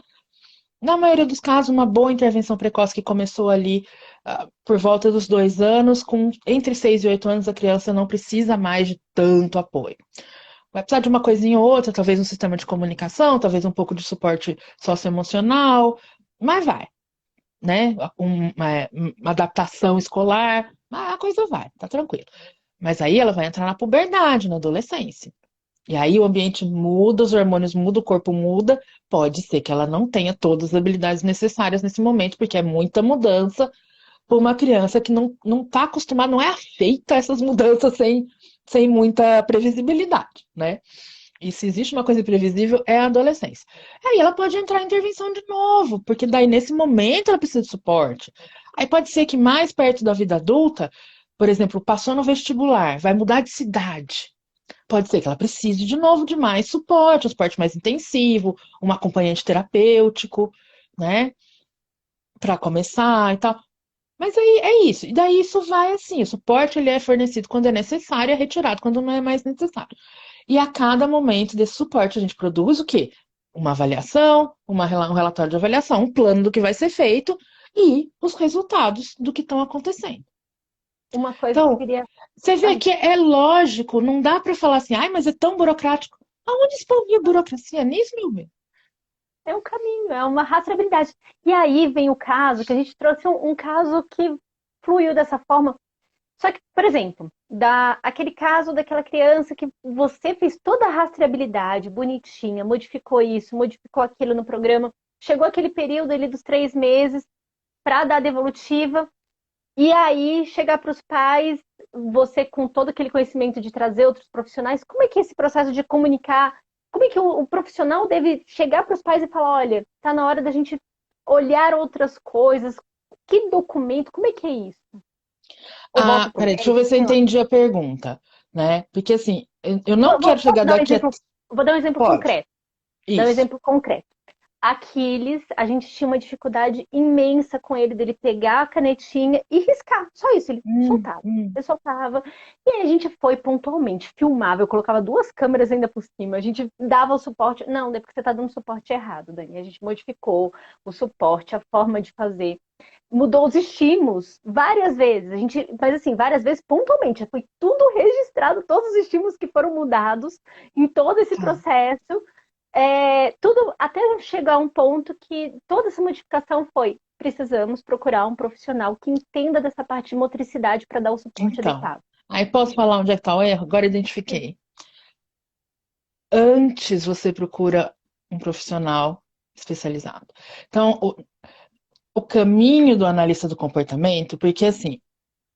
na maioria dos casos, uma boa intervenção precoce que começou ali por volta dos 2 anos, com entre 6 e 8 anos, a criança não precisa mais de tanto apoio. Vai precisar de uma coisinha ou outra, talvez um sistema de comunicação, talvez um pouco de suporte socioemocional, mas vai, né? Uma adaptação escolar, mas a coisa vai, tá tranquilo. Mas aí ela vai entrar na puberdade, na adolescência. E aí o ambiente muda, os hormônios mudam, o corpo muda. Pode ser que ela não tenha todas as habilidades necessárias nesse momento, porque é muita mudança para uma criança que não está acostumada, não é afeita a essas mudanças sem muita previsibilidade, né? E se existe uma coisa imprevisível, é a adolescência. Aí ela pode entrar em intervenção de novo, porque daí nesse momento ela precisa de suporte. Aí pode ser que mais perto da vida adulta, por exemplo, passou no vestibular, vai mudar de cidade. Pode ser que ela precise de novo de mais suporte, um suporte mais intensivo, um acompanhante terapêutico, né? Para começar e tal. Mas aí é isso. E daí isso vai assim. O suporte ele é fornecido quando é necessário e é retirado quando não é mais necessário. E a cada momento desse suporte a gente produz o quê? Uma avaliação, um relatório de avaliação, um plano do que vai ser feito e os resultados do que estão acontecendo. Uma coisa que eu Então, queria. você vê Ai, que é lógico, não dá para falar assim, ai, mas é tão burocrático. Aonde está a burocracia nisso, meu bem? é um caminho, é uma rastreabilidade. E aí vem o caso, que a gente trouxe um caso que fluiu dessa forma. Só que, por exemplo, aquele caso daquela criança que você fez toda a rastreabilidade bonitinha, modificou isso, modificou aquilo no programa, chegou aquele período ali dos 3 meses para dar a devolutiva, e aí chegar para os pais, você com todo aquele conhecimento de trazer outros profissionais, como é que é esse processo de comunicar? Como é que o profissional deve chegar para os pais e falar, olha, tá na hora da gente olhar outras coisas, que documento, como é que é isso? Ou volta pro Peraí, deixa eu ver médico, se eu sei lá. entendi a pergunta, né? Porque assim, eu não quero Posso chegar dar um daqui a... exemplo? Vou dar um exemplo Pode, concreto. Dar um isso. exemplo concreto. Aquiles, a gente tinha uma dificuldade imensa com ele, dele pegar a canetinha e riscar. Só isso, ele Hum, soltava. hum. Ele soltava. E aí a gente foi pontualmente, filmava. Eu colocava duas câmeras ainda por cima. A gente dava o suporte. Não, é porque você tá dando suporte errado, Dani. A gente modificou o suporte, a forma de fazer. Mudou os estímulos várias vezes. A gente, mas assim, várias vezes pontualmente. Foi tudo registrado, todos os estímulos que foram mudados em todo esse Tá. processo. Tudo até chegar a um ponto que toda essa modificação foi: precisamos procurar um profissional que entenda dessa parte de motricidade para dar o suporte Então, adequado. aí posso falar onde é que está o erro? Agora identifiquei. Antes você procura um profissional especializado. Então, o caminho do analista do comportamento, porque assim,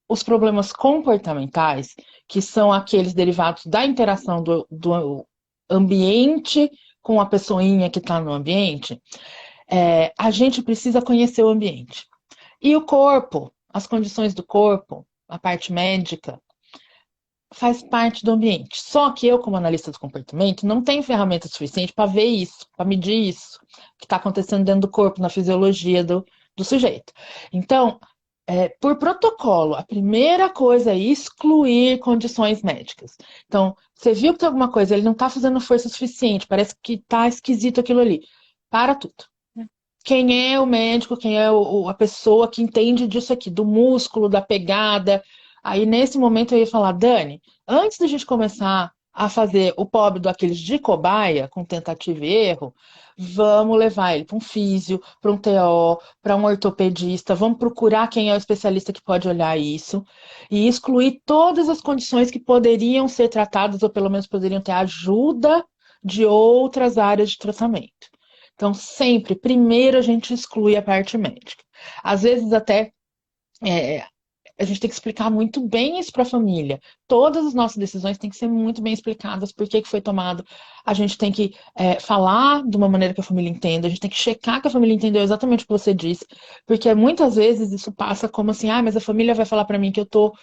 os problemas comportamentais, que são aqueles derivados da interação do ambiente com a pessoinha que está no ambiente, a gente precisa conhecer o ambiente. E o corpo, as condições do corpo, a parte médica, faz parte do ambiente. Só que eu, como analista do comportamento, não tenho ferramenta suficiente para ver isso, para medir isso, que está acontecendo dentro do corpo, na fisiologia do sujeito. Então, por protocolo, a primeira coisa é excluir condições médicas. Então, você viu que tem alguma coisa, ele não está fazendo força suficiente, parece que está esquisito aquilo ali. Para tudo. Quem é o médico, quem é a pessoa que entende disso aqui, do músculo, da pegada. Aí, nesse momento, eu ia falar, Dani, antes da gente começar a fazer o pobre do Aquiles de cobaia, com tentativa e erro, vamos levar ele para um físio, para um TO, para um ortopedista, vamos procurar quem é o especialista que pode olhar isso e excluir todas as condições que poderiam ser tratadas, ou pelo menos poderiam ter ajuda de outras áreas de tratamento. Então, sempre, primeiro a gente exclui a parte médica. Às vezes, até é, a gente tem que explicar muito bem isso para a família. Todas as nossas decisões têm que ser muito bem explicadas, por que que foi tomado. A gente tem que falar de uma maneira que a família entenda, a gente tem que checar que a família entendeu exatamente o que você disse, porque muitas vezes isso passa como assim, mas a família vai falar para mim que eu tô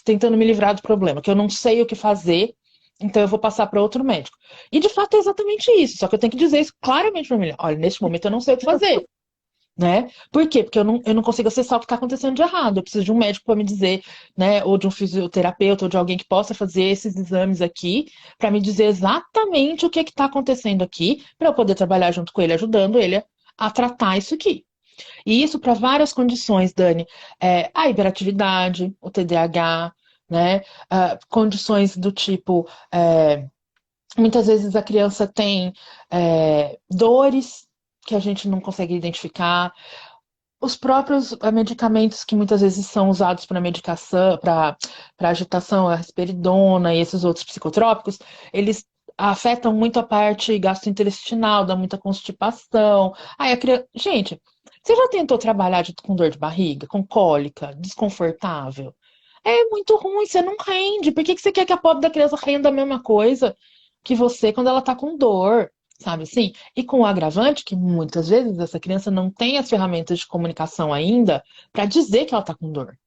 tentando me livrar do problema, que eu não sei o que fazer, então eu vou passar para outro médico. E de fato é exatamente isso, só que eu tenho que dizer isso claramente para a família. Olha, neste momento eu não sei o que fazer, né? Por quê? Porque eu não consigo acessar o que está acontecendo de errado. Eu preciso de um médico para me dizer, né? Ou de um fisioterapeuta, ou de alguém que possa fazer esses exames aqui, para me dizer exatamente o que está acontecendo aqui, para eu poder trabalhar junto com ele, ajudando ele a tratar isso aqui. E isso para várias condições, Dani. A hiperatividade, o TDAH, né? Condições do tipo, muitas vezes a criança tem dores que a gente não consegue identificar. Os próprios medicamentos que muitas vezes são usados para medicação, para agitação, a risperidona e esses outros psicotrópicos, eles afetam muito a parte gastrointestinal, dá muita constipação. Aí a criança... Gente, você já tentou trabalhar com dor de barriga, com cólica, desconfortável? É muito ruim, você não rende. Por que que você quer que a pobre da criança renda a mesma coisa que você quando ela tá com dor? Sabe assim? E com o agravante que muitas vezes essa criança não tem as ferramentas de comunicação ainda para dizer que ela está com dor,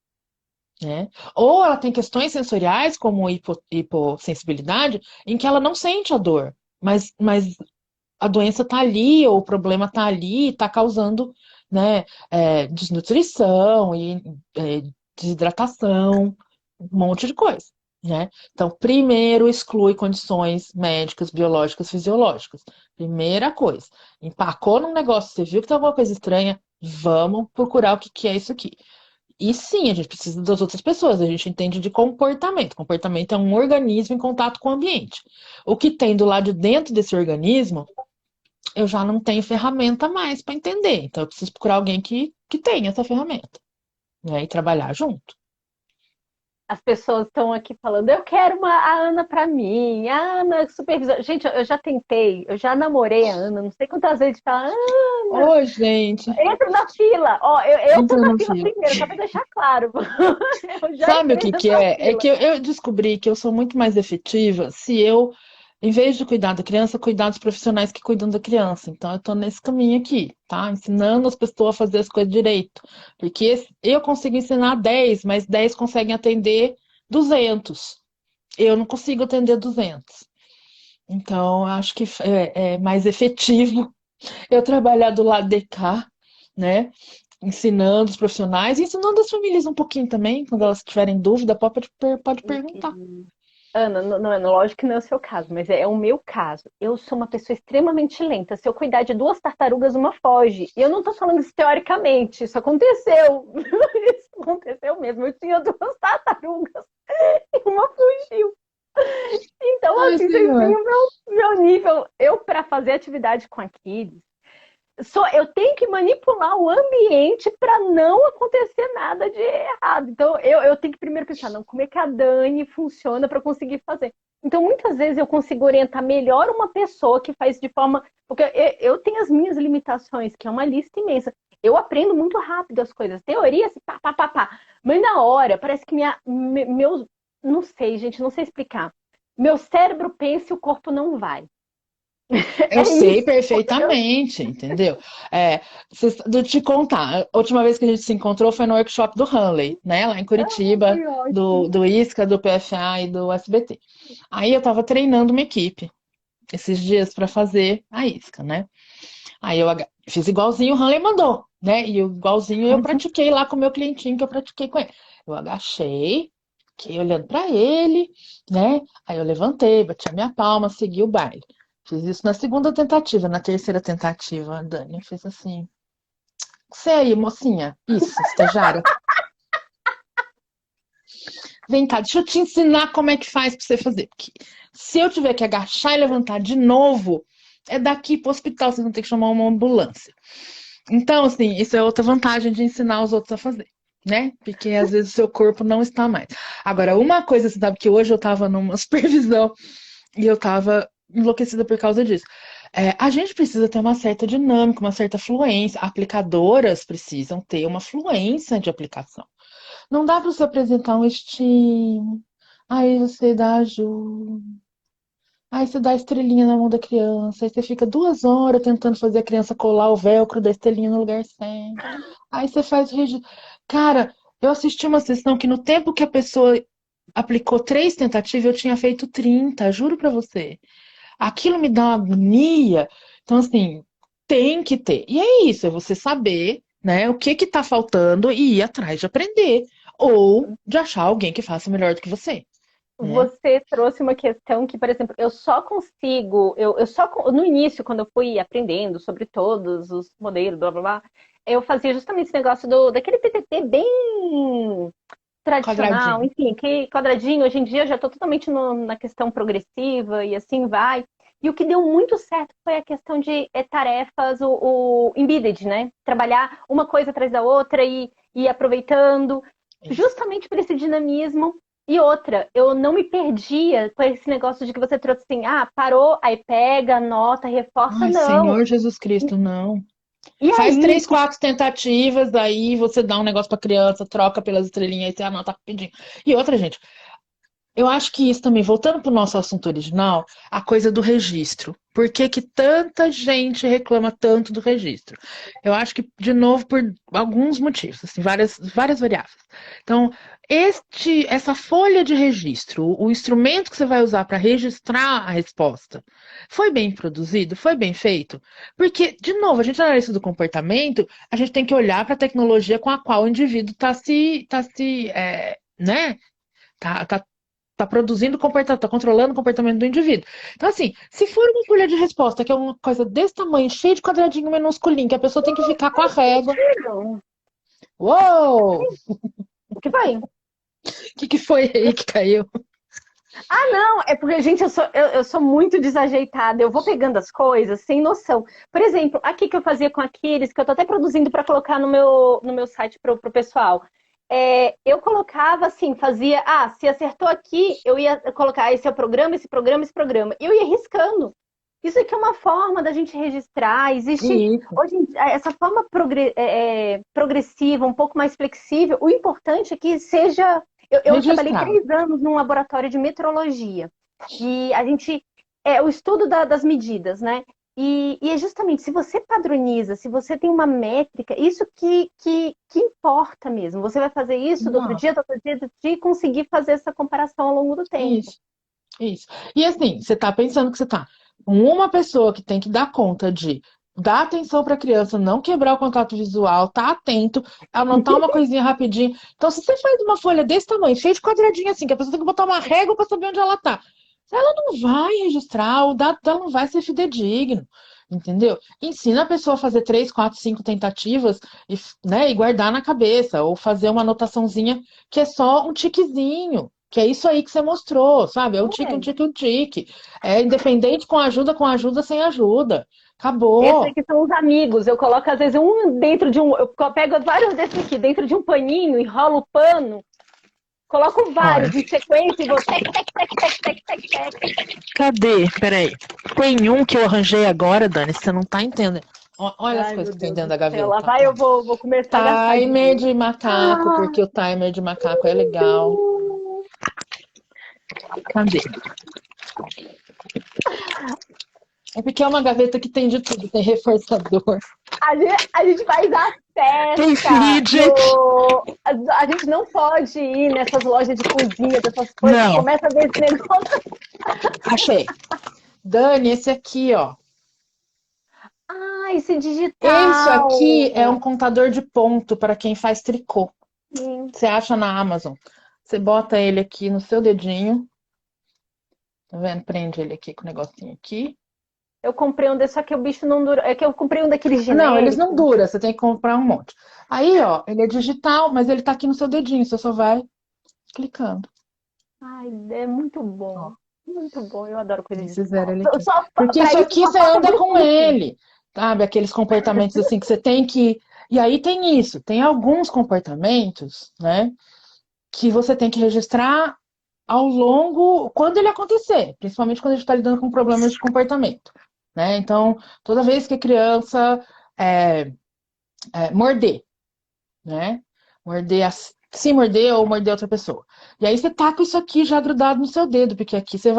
né? Ou ela tem questões sensoriais, como hipossensibilidade, em que ela não sente a dor, mas a doença está ali, ou o problema está ali, está causando, né, desnutrição e desidratação, um monte de coisa. Né? Então, primeiro exclui condições médicas, biológicas, fisiológicas. Primeira coisa. Empacou num negócio, você viu que tem alguma coisa estranha, vamos procurar o que que é isso aqui. E sim, a gente precisa das outras pessoas, a gente entende de comportamento. Comportamento é um organismo em contato com o ambiente. O que tem do lado de dentro desse organismo, eu já não tenho ferramenta mais para entender. Então, eu preciso procurar alguém que tenha essa ferramenta, né? E trabalhar junto. As pessoas estão aqui falando, eu quero a Ana para mim, a Ana supervisora. Gente, eu já tentei, eu já namorei a Ana, não sei quantas vezes fala, Ana, Ô, gente, entra na fila. Ó, eu tô entra na no fila fio. primeiro, só para deixar claro. Eu já Sabe o entrei que que nessa é? É fila. que eu descobri que eu sou muito mais efetiva se eu, em vez de cuidar da criança, cuidar dos profissionais que cuidam da criança. Então, eu tô nesse caminho aqui, tá? Ensinando as pessoas a fazer as coisas direito. Porque eu consigo ensinar 10, mas 10 conseguem atender 200. Eu não consigo atender 200. Então, eu acho que é mais efetivo eu trabalhar do lado de cá, né? Ensinando os profissionais e ensinando as famílias um pouquinho também, quando elas tiverem dúvida, pode perguntar. Ana, não é lógico que não é o seu caso, mas é o meu caso. Eu sou uma pessoa extremamente lenta. Se eu cuidar de duas tartarugas, uma foge. E eu não tô falando isso teoricamente, isso aconteceu. Isso aconteceu mesmo. Eu tinha duas tartarugas e uma fugiu. Então, Ai, assim, vocês veem senhor. o meu nível. Eu, para fazer atividade com Aquiles, eu tenho que manipular o ambiente para não acontecer nada de errado. Então, eu tenho que primeiro pensar, não, como é que a Dani funciona para conseguir fazer? Então, muitas vezes eu consigo orientar melhor uma pessoa que faz de forma. Porque eu tenho as minhas limitações, que é uma lista imensa. Eu aprendo muito rápido as coisas. Teoria, assim, pá, pá, pá, pá. Mas na hora, parece que meus. Não sei, gente, não sei explicar. Meu cérebro pensa e o corpo não vai. Eu É sei isso. perfeitamente, entendeu? É, de te contar, a última vez que a gente se encontrou foi no workshop do Hanley, né? Lá em Curitiba, Foi do ótimo. ISCA, do PFA e do SBT. Aí eu tava treinando uma equipe esses dias para fazer a isca, né? Aí eu fiz igualzinho o Hanley mandou, né? E igualzinho eu pratiquei lá com o meu clientinho que eu pratiquei com ele. Eu agachei, fiquei olhando para ele, né? Aí eu levantei, bati a minha palma, segui o baile. Fiz isso na segunda tentativa, na terceira tentativa, a Dani fez assim. Você aí, mocinha? Isso, estagiária. Vem cá, deixa eu te ensinar como é que faz para você fazer. Porque se eu tiver que agachar e levantar de novo, é daqui pro hospital, vocês vão ter que chamar uma ambulância. Então, assim, isso é outra vantagem de ensinar os outros a fazer, né? Porque às vezes o seu corpo não está mais. Agora, uma coisa, você sabe que hoje eu estava numa supervisão e eu estava enlouquecida por causa disso. A gente precisa ter uma certa dinâmica, uma certa fluência. Aplicadoras precisam ter uma fluência de aplicação. Não dá para você apresentar um estímulo, aí você dá ajuda. Aí você dá a estrelinha na mão da criança, aí você fica 2 horas tentando fazer a criança colar o velcro da estrelinha no lugar certo. Aí você faz o registro. Cara, eu assisti uma sessão que no tempo que a pessoa aplicou 3 tentativas, eu tinha feito 30, juro pra você. Aquilo me dá uma agonia. Então, assim, tem que ter. E é isso, é você saber, né, o que que tá faltando e ir atrás de aprender. Ou de achar alguém que faça melhor do que você, né? Você trouxe uma questão que, por exemplo, eu só consigo, eu só no início, quando eu fui aprendendo sobre todos os modelos, blá blá blá, eu fazia justamente esse negócio daquele PTT bem tradicional, Quadradinho. enfim, que quadradinho, hoje em dia eu já estou totalmente na questão progressiva e assim vai. E o que deu muito certo foi a questão de tarefas, o embedded, né? Trabalhar uma coisa atrás da outra e aproveitando, Isso. justamente por esse dinamismo. E outra, eu não me perdia com esse negócio de que você trouxe assim, ah, parou, aí pega, anota, reforça, Ai, não. Senhor Jesus Cristo, não. E Faz aí, 3, 4 tentativas, aí você dá um negócio pra criança, troca pelas estrelinhas e você anota rapidinho. E outra, gente, eu acho que isso também, voltando para o nosso assunto original, a coisa do registro. Por que que tanta gente reclama tanto do registro? Eu acho que, de novo, por alguns motivos, assim, várias variáveis. Então, essa folha de registro, o instrumento que você vai usar para registrar a resposta, foi bem produzido? Foi bem feito? Porque, de novo, a gente analisa do comportamento, a gente tem que olhar para a tecnologia com a qual o indivíduo né? Tá produzindo comportamento, tá controlando o comportamento do indivíduo. Então, assim, se for uma folha de resposta, que é uma coisa desse tamanho, cheia de quadradinho minúsculinho, que a pessoa tem que ficar com a régua. não. Uou! O que vai? O que foi aí que caiu? Ah, não, é porque, gente, eu sou muito desajeitada. Eu vou pegando as coisas sem noção. Por exemplo, aqui que eu fazia com aqueles, que eu tô até produzindo para colocar no meu site pro pessoal. Eu colocava assim, fazia, se acertou aqui, eu ia colocar esse é o programa, esse programa, esse programa. E eu ia riscando. Isso aqui é uma forma da gente registrar. Existe Isso, hoje essa forma progressiva, um pouco mais flexível. O importante é que seja. Eu trabalhei registrar. 3 anos num laboratório de metrologia. E a gente. É o estudo das medidas, né? E é justamente, se você padroniza, se você tem uma métrica, isso que importa mesmo. Você vai fazer isso do outro dia, Nossa, do outro dia, do outro dia, e conseguir fazer essa comparação ao longo do tempo. isso. Isso. E assim, você tá pensando que você tá com uma pessoa que tem que dar conta de dar atenção para a criança, não quebrar o contato visual, tá atento, anotar uma coisinha rapidinho. Então, se você faz uma folha desse tamanho, cheia de quadradinho assim, que a pessoa tem que botar uma régua para saber onde ela tá, ela não vai registrar, o dado dela não vai ser fidedigno. Entendeu? Ensina a pessoa a fazer 3, 4, 5 tentativas e guardar na cabeça, ou fazer uma anotaçãozinha que é só um tiquezinho. Que é isso aí que você mostrou, sabe? É um tique, um É. tique, um tique. É independente com ajuda, sem ajuda. Esses Acabou. aqui são os amigos. Eu coloco, às vezes, um dentro de um. Eu pego vários desses aqui dentro de um paninho, enrolo o pano, coloco Olha, vários em sequência e vou tec, tec, tec, tec, tec, tec, tec. cadê? Peraí. Tem um que eu arranjei agora, Dani, você não tá entendendo. Olha as Ai, coisas meu que tem Deus dentro do da céu. Lá gaveta. vai, Ó. vou começar a gastar Timer dinheiro. de macaco, Ah, porque o timer de macaco é legal. Cadê? É porque é uma gaveta que tem de tudo. Tem reforçador, a gente faz a tem festa fidget. no. A gente não pode ir nessas lojas de cozinha, dessas coisas, que Não, começa a ver esse negócio. achei. Dani, esse aqui, ó. Ah, esse Esse aqui é um digital. contador de ponto para quem faz tricô. Sim. Você acha na Amazon. Você bota ele aqui no seu dedinho. Tá vendo? Prende ele aqui com o negocinho aqui. Eu comprei um desse, só que o bicho não dura. É que eu comprei um daqueles Não, eles não genéricos. duram, você tem que comprar um monte. Aí, ó, ele é digital, mas ele tá aqui no seu dedinho, você só vai clicando. Ai, é muito Ó, bom. Muito bom. Eu adoro coisa eles fizeram digital. ele aqui. Só, Porque pra isso isso aqui só você falta anda com Bluetooth. ele, sabe? Aqueles comportamentos assim que você tem que. E aí tem isso, tem alguns comportamentos, né, que você tem que registrar ao longo, quando ele acontecer, principalmente quando a gente está lidando com problemas de comportamento, né? Então, toda vez que a criança é, morder, né? Morder, se morder ou morder outra pessoa. E aí você tá com isso aqui já grudado no seu dedo, porque aqui você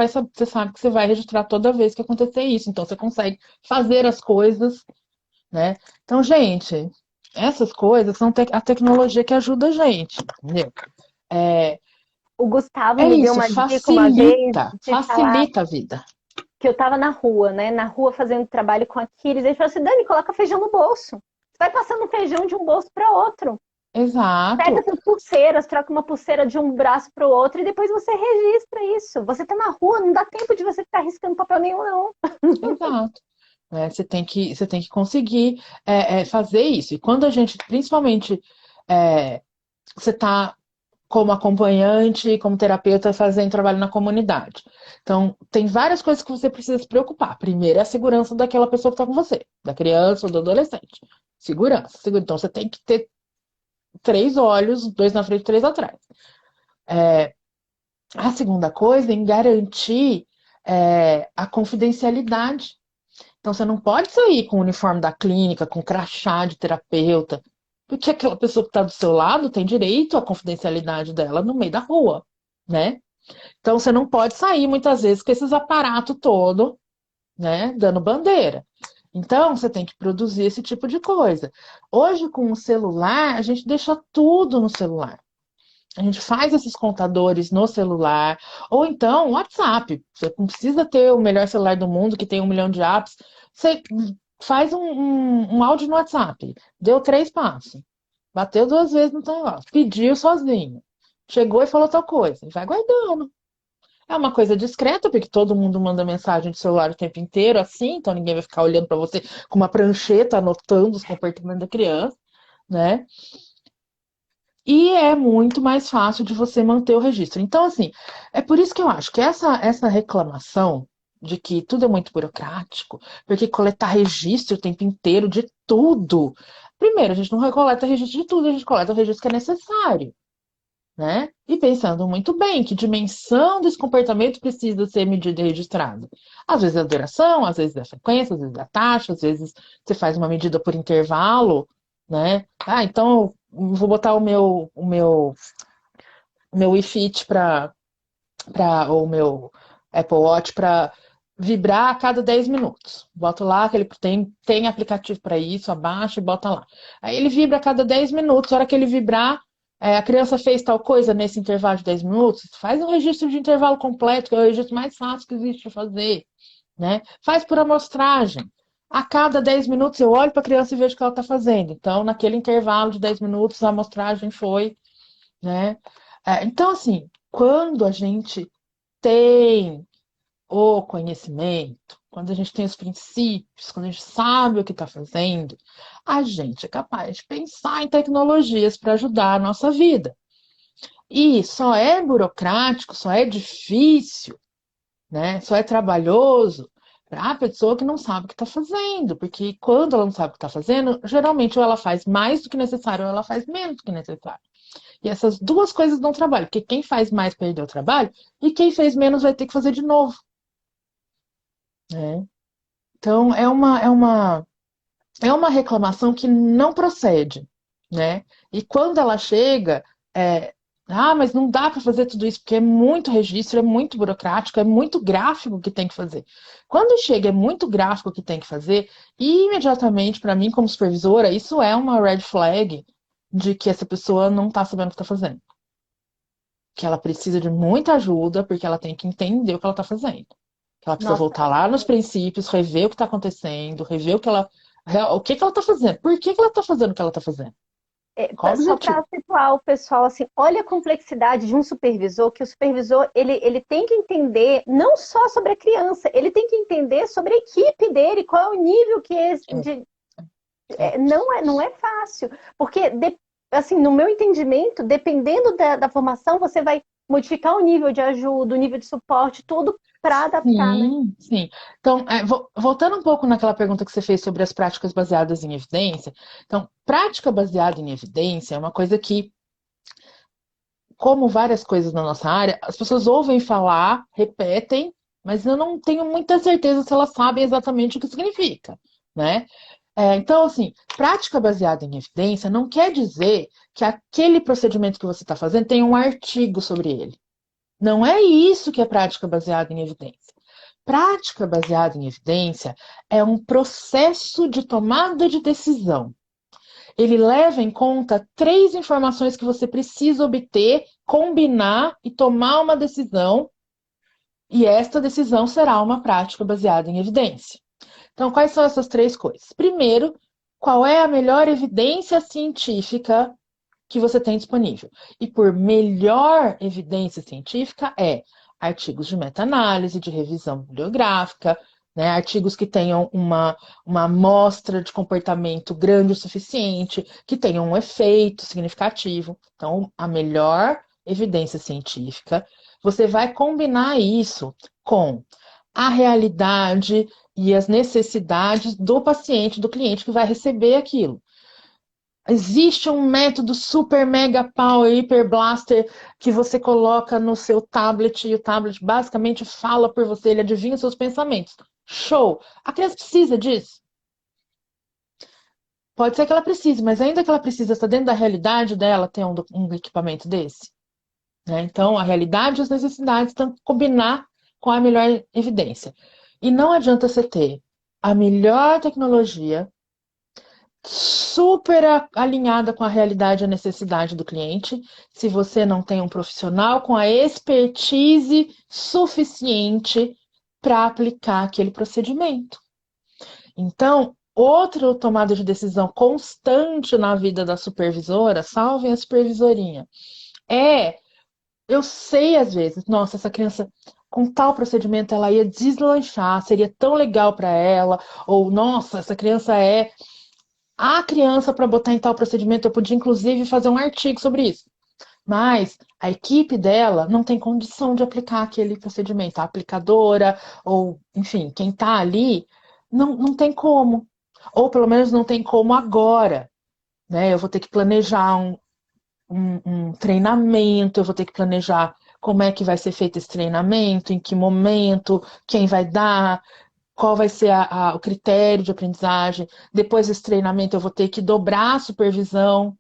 sabe que você vai registrar toda vez que acontecer isso. Então você consegue fazer as coisas, né? Então, gente, essas coisas são a tecnologia que ajuda a gente, entendeu? É, O Gustavo é me deu isso, uma dica uma vez de falar facilita a vida. que eu tava na rua, né? Na rua fazendo trabalho com a Kiris. Ele falou assim: Dani, coloca feijão no bolso. Você vai passando feijão de um bolso para outro. Pega Exato, essas pulseiras, troca uma pulseira de um braço para o outro e depois você registra isso. Você tá na rua, não dá tempo de você ficar riscando papel nenhum, não. exato. Você tem que conseguir fazer isso. E quando a gente, principalmente, você está como acompanhante, como terapeuta, fazendo trabalho na comunidade. Então, tem várias coisas que você precisa se preocupar. Primeiro é a segurança daquela pessoa que está com você, da criança ou do adolescente. Segurança. Então, você tem que ter três olhos, dois na frente e três atrás. A segunda coisa é em garantir a confidencialidade. Então, você não pode sair com o uniforme da clínica, com crachá de terapeuta, porque aquela pessoa que está do seu lado tem direito à confidencialidade dela no meio da rua, né? Então, você não pode sair muitas vezes com esses aparatos todo, né, dando bandeira. Então, você tem que produzir esse tipo de coisa. Hoje, com o celular, a gente deixa tudo no celular. A gente faz esses contadores no celular, ou então WhatsApp. Você não precisa ter o melhor celular do mundo, que tem 1 milhão de apps. Você faz um áudio no WhatsApp, deu 3 passos, bateu 2 vezes no negócio, pediu sozinho, chegou e falou tal coisa, e vai guardando. É uma coisa discreta, porque todo mundo manda mensagem de celular o tempo inteiro, assim, então ninguém vai ficar olhando para você com uma prancheta anotando os comportamentos da criança, né? E é muito mais fácil de você manter o registro. Então, assim, é por isso que eu acho que essa reclamação de que tudo é muito burocrático, porque coletar registro o tempo inteiro de tudo. Primeiro, a gente não coleta registro de tudo, a gente coleta o registro que é necessário, né? E pensando muito bem, que dimensão desse comportamento precisa ser medido e registrado. Às vezes é a duração, às vezes é a frequência, às vezes é a taxa, às vezes você faz uma medida por intervalo, né? Ah, então eu vou botar o meu Wii Fit ou o meu Apple Watch para vibrar a cada 10 minutos. Boto lá, que ele tem aplicativo para isso, abaixa e bota lá. Aí ele vibra a cada 10 minutos, a hora que ele vibrar, A criança fez tal coisa nesse intervalo de 10 minutos, faz um registro de intervalo completo, que é o registro mais fácil que existe de fazer, né? Faz por amostragem. A cada 10 minutos eu olho para a criança e vejo o que ela está fazendo. Então, naquele intervalo de 10 minutos, a amostragem foi, né? Então, assim, quando a gente tem o conhecimento, quando a gente tem os princípios, quando a gente sabe o que está fazendo, a gente é capaz de pensar em tecnologias para ajudar a nossa vida. E só é burocrático, só é difícil, né? Só é trabalhoso para a pessoa que não sabe o que está fazendo, porque quando ela não sabe o que está fazendo, geralmente ou ela faz mais do que necessário ou ela faz menos do que necessário. E essas duas coisas dão trabalho, porque quem faz mais perdeu o trabalho e quem fez menos vai ter que fazer de novo, né? Então é uma reclamação que não procede, né? E quando ela chega, mas não dá para fazer tudo isso porque é muito registro, é muito burocrático, é muito gráfico que tem que fazer. Quando chega, é muito gráfico que tem que fazer, e imediatamente, para mim, como supervisora, isso é uma red flag de que essa pessoa não está sabendo o que está fazendo. Que ela precisa de muita ajuda, porque ela tem que entender o que ela está fazendo. Que ela precisa Nossa, voltar lá nos princípios, rever o que está acontecendo, rever o que ela está fazendo, por que ela está fazendo o que ela está fazendo, qual o só objetivo. para situar o pessoal, assim, olha a complexidade de um supervisor, que o supervisor, ele tem que entender não só sobre a criança, ele tem que entender sobre a equipe dele, qual é o nível que é de, É, não é fácil, porque, assim, no meu entendimento, dependendo da formação, você vai modificar o nível de ajuda, o nível de suporte, tudo para adaptar, né? sim, sim. Então, voltando um pouco naquela pergunta que você fez sobre as práticas baseadas em evidência. Então, prática baseada em evidência é uma coisa que, como várias coisas na nossa área, as pessoas ouvem falar, repetem, mas eu não tenho muita certeza se elas sabem exatamente o que significa, né? Então, assim, prática baseada em evidência não quer dizer que aquele procedimento que você está fazendo tem um artigo sobre ele. Não é isso que é prática baseada em evidência. Prática baseada em evidência é um processo de tomada de decisão. Ele leva em conta 3 informações que você precisa obter, combinar e tomar uma decisão, e esta decisão será uma prática baseada em evidência. Então, quais são essas 3 coisas? Primeiro, qual é a melhor evidência científica que você tem disponível? E por melhor evidência científica é artigos de meta-análise, de revisão bibliográfica, né, artigos que tenham uma amostra de comportamento grande o suficiente, que tenham um efeito significativo. Então, a melhor evidência científica, você vai combinar isso com a realidade e as necessidades do paciente, do cliente que vai receber aquilo. Existe um método super mega power hiper blaster que você coloca no seu tablet e o tablet basicamente fala por você, ele adivinha os seus pensamentos. Show! A criança precisa disso? Pode ser que ela precise, mas ainda que ela precise, está dentro da realidade dela ter um equipamento desse, né? Então, a realidade e as necessidades têm que combinar com a melhor evidência. E não adianta você ter a melhor tecnologia super alinhada com a realidade e a necessidade do cliente, se você não tem um profissional com a expertise suficiente para aplicar aquele procedimento. Então, outra tomada de decisão constante na vida da supervisora, salvem a supervisorinha, eu sei às vezes, nossa, essa criança com tal procedimento ela ia deslanchar, seria tão legal para ela, ou nossa, essa criança é a criança para botar em tal procedimento, eu podia inclusive fazer um artigo sobre isso. Mas a equipe dela não tem condição de aplicar aquele procedimento. A aplicadora, ou enfim, quem está ali, não tem como. Ou pelo menos não tem como agora. Né? Eu vou ter que planejar um treinamento, eu vou ter que planejar como é que vai ser feito esse treinamento, em que momento, quem vai dar, qual vai ser o critério de aprendizagem. Depois desse treinamento, eu vou ter que dobrar a supervisão,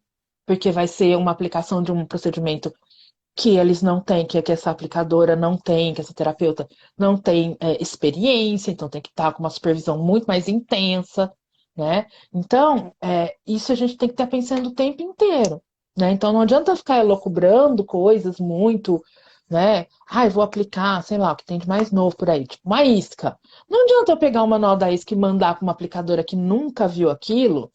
porque vai ser uma aplicação de um procedimento que eles não têm, que essa aplicadora não tem, que essa terapeuta não tem experiência, então tem que estar com uma supervisão muito mais intensa, né? Então, isso a gente tem que estar pensando o tempo inteiro. né? Então não adianta ficar elocubrando coisas muito, né? Ai, vou aplicar, sei lá, o que tem de mais novo por aí, tipo uma isca. Não adianta eu pegar o manual da isca e mandar para uma aplicadora que nunca viu aquilo.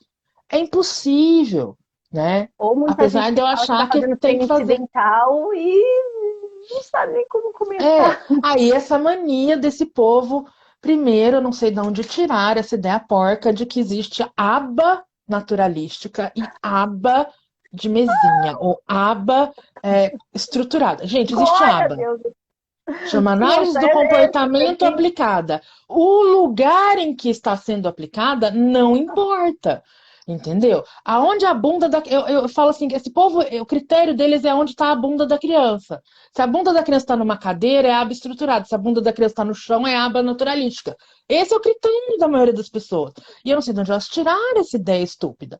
É impossível, né? Ou muita gente Apesar de que eu fala que está achar que fazendo tem treino que fazer. incidental e não sabe nem como É, começar. aí essa mania desse povo, primeiro, eu não sei de onde tirar essa ideia porca de que existe aba naturalística e aba de mesinha, ou aba estruturada. Gente, existe Glória a aba. Deus. Chama análise Nossa, do essa pra comportamento mim. aplicada. O lugar em que está sendo aplicada não importa. Entendeu? Aonde a bunda da. Eu falo assim, que esse povo, o critério deles é onde está a bunda da criança. Se a bunda da criança está numa cadeira, é aba estruturada. Se a bunda da criança está no chão, é aba naturalística. Esse é o critério da maioria das pessoas. E eu não sei de onde elas tiraram essa ideia estúpida.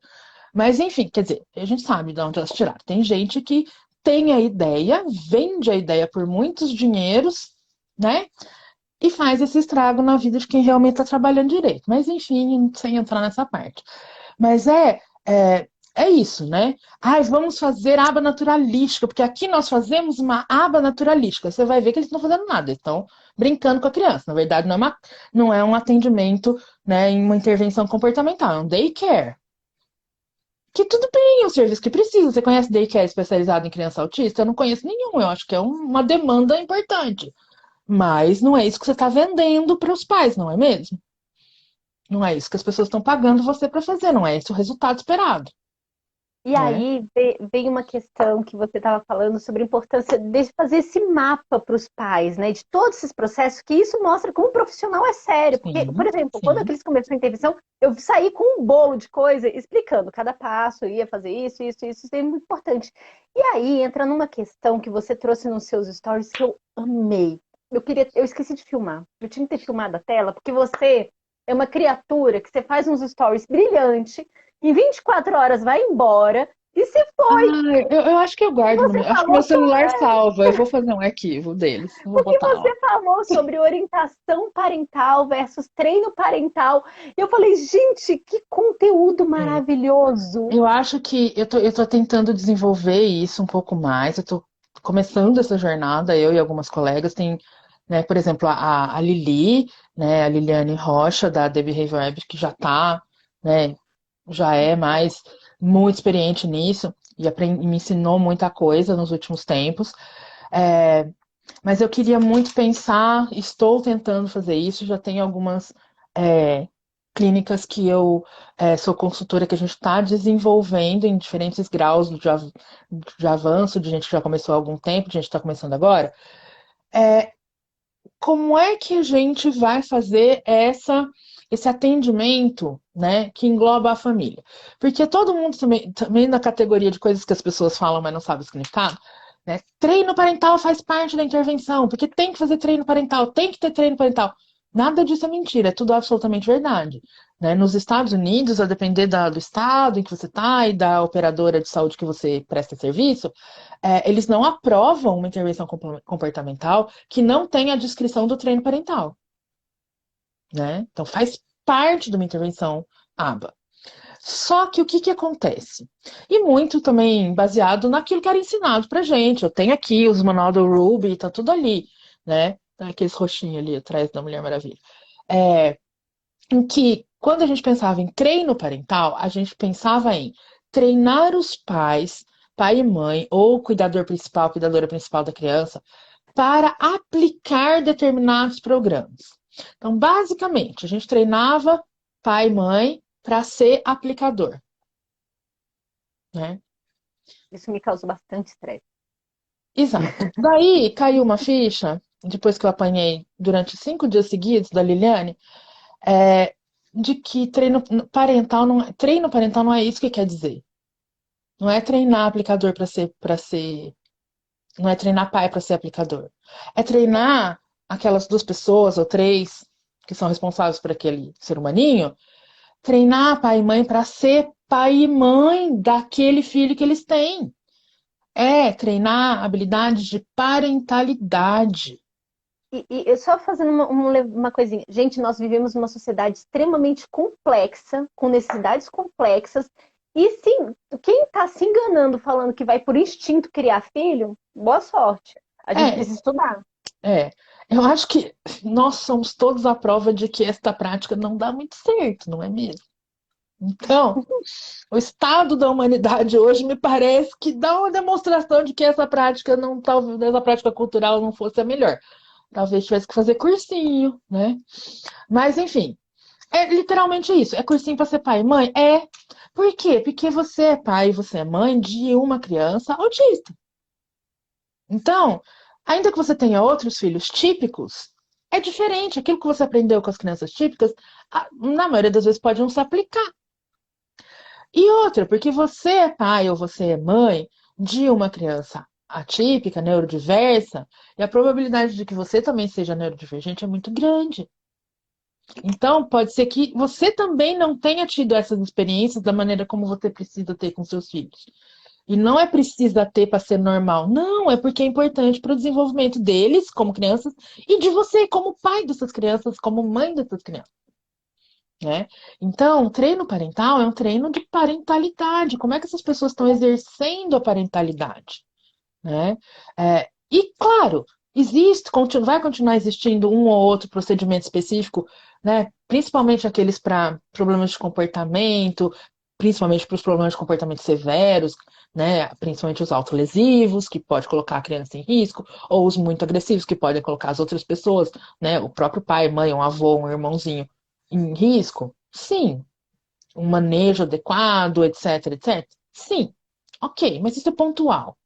Mas, enfim, quer dizer, a gente sabe de onde elas tiraram. Tem gente que tem a ideia, vende a ideia por muitos dinheiros, né? E faz esse estrago na vida de quem realmente está trabalhando direito. Mas, enfim, sem entrar nessa parte. Mas é isso, né? Ai, vamos fazer aba naturalística, porque aqui nós fazemos uma aba naturalística. Você vai ver que eles não estão fazendo nada, eles estão brincando com a criança. Na verdade, não é um atendimento, né, em uma intervenção comportamental, é um daycare. Que tudo bem, é um serviço que precisa. Você conhece daycare especializado em criança autista? Eu não conheço nenhum, eu acho que é uma demanda importante. Mas não é isso que você está vendendo para os pais, não é mesmo? Não é isso que as pessoas estão pagando você para fazer, não é esse o resultado esperado, E né? aí vem uma questão que você estava falando sobre a importância de fazer esse mapa para os pais, né? De todos esses processos, que isso mostra como o profissional é sério. Porque, por Sim, exemplo, quando sim. aqueles começaram a intervenção, eu saí com um bolo de coisa explicando cada passo, eu ia fazer isso é muito importante. E aí entra numa questão que você trouxe nos seus stories que eu amei. Eu esqueci de filmar. Eu tinha que ter filmado a tela, porque você é uma criatura que você faz uns stories brilhantes em 24 horas vai embora e se foi. Ah, eu acho que eu E guardo no você meu. Acho que meu falou celular salva. Eu vou fazer um arquivo deles. Eu vou porque botar lá. você falou sobre orientação parental versus treino parental. E eu falei, gente, que conteúdo É. maravilhoso. Eu acho que eu tô tentando desenvolver isso um pouco mais. Eu tô começando essa jornada, eu e algumas colegas. Tem, né, por exemplo, a Lili, né, a Liliane Rocha, da The Behavior Lab, que já tá, né, já é mais muito experiente nisso e me ensinou muita coisa nos últimos tempos. É, mas eu queria muito pensar, estou tentando fazer isso, já tem algumas clínicas que eu sou consultora que a gente está desenvolvendo em diferentes graus de avanço, de gente que já começou há algum tempo, de gente que está começando agora. Como é que a gente vai fazer esse atendimento, né, que engloba a família? Porque todo mundo também na categoria de coisas que as pessoas falam, mas não sabem o significado, né? Treino parental faz parte da intervenção, porque tem que fazer treino parental, tem que ter treino parental. Nada disso é mentira, é tudo absolutamente verdade. Né? Nos Estados Unidos, a depender do estado em que você está e da operadora de saúde que você presta serviço, eles não aprovam uma intervenção comportamental que não tenha a descrição do treino parental, né? Então faz parte de uma intervenção ABA. Só que o que acontece? E muito também baseado naquilo que era ensinado pra gente. Eu tenho aqui os manual do Ruby, tá tudo ali, né? Tá aqueles roxinhos ali atrás da Mulher Maravilha. É, em que, quando a gente pensava em treino parental, a gente pensava em treinar os pais, pai e mãe, ou cuidador principal, cuidadora principal da criança, para aplicar determinados programas. Então, basicamente, a gente treinava pai e mãe para ser aplicador, né? Isso me causou bastante estresse. Exato. Daí caiu uma ficha, depois que eu apanhei durante 5 dias seguidos da Liliane, é, de que treino parental não é isso que quer dizer. Não é treinar aplicador para ser, não é treinar pai para ser aplicador. É treinar aquelas 2 pessoas ou 3 que são responsáveis por aquele ser humaninho, treinar pai e mãe para ser pai e mãe daquele filho que eles têm. É treinar habilidades de parentalidade. E eu só fazendo uma coisinha. Gente, nós vivemos numa sociedade extremamente complexa, com necessidades complexas, E sim, quem está se enganando falando que vai por instinto criar filho, boa sorte. A gente É, precisa estudar. é. Eu acho que nós somos todos a prova de que esta prática não dá muito certo, não é mesmo? Então, o estado da humanidade hoje me parece que dá uma demonstração de que essa prática não, talvez essa prática cultural não fosse a melhor. Talvez tivesse que fazer cursinho, né? Mas enfim, é literalmente isso. É cursinho para ser pai e mãe? É. Por quê? Porque você é pai e você é mãe de uma criança autista. Então, ainda que você tenha outros filhos típicos, é diferente. Aquilo que você aprendeu com as crianças típicas, na maioria das vezes pode não se aplicar. E outra, porque você é pai ou você é mãe de uma criança atípica, neurodiversa, e a probabilidade de que você também seja neurodivergente é muito grande. Então, pode ser que você também não tenha tido essas experiências da maneira como você precisa ter com seus filhos. E não é precisa ter para ser normal. Não, é porque é importante para o desenvolvimento deles como crianças e de você como pai dessas crianças, como mãe dessas crianças. Né? Então, o treino parental é um treino de parentalidade. Como é que essas pessoas estão exercendo a parentalidade? Né? E, claro, vai continuar existindo um ou outro procedimento específico, né? Principalmente aqueles para problemas de comportamento, principalmente para os problemas de comportamento severos, né? Principalmente os autolesivos, que pode colocar a criança em risco, ou os muito agressivos, que podem colocar as outras pessoas, né? O próprio pai, mãe, um avô, um irmãozinho, em risco. Sim. Um manejo adequado, etc, etc. Sim. Ok, mas isso é pontual.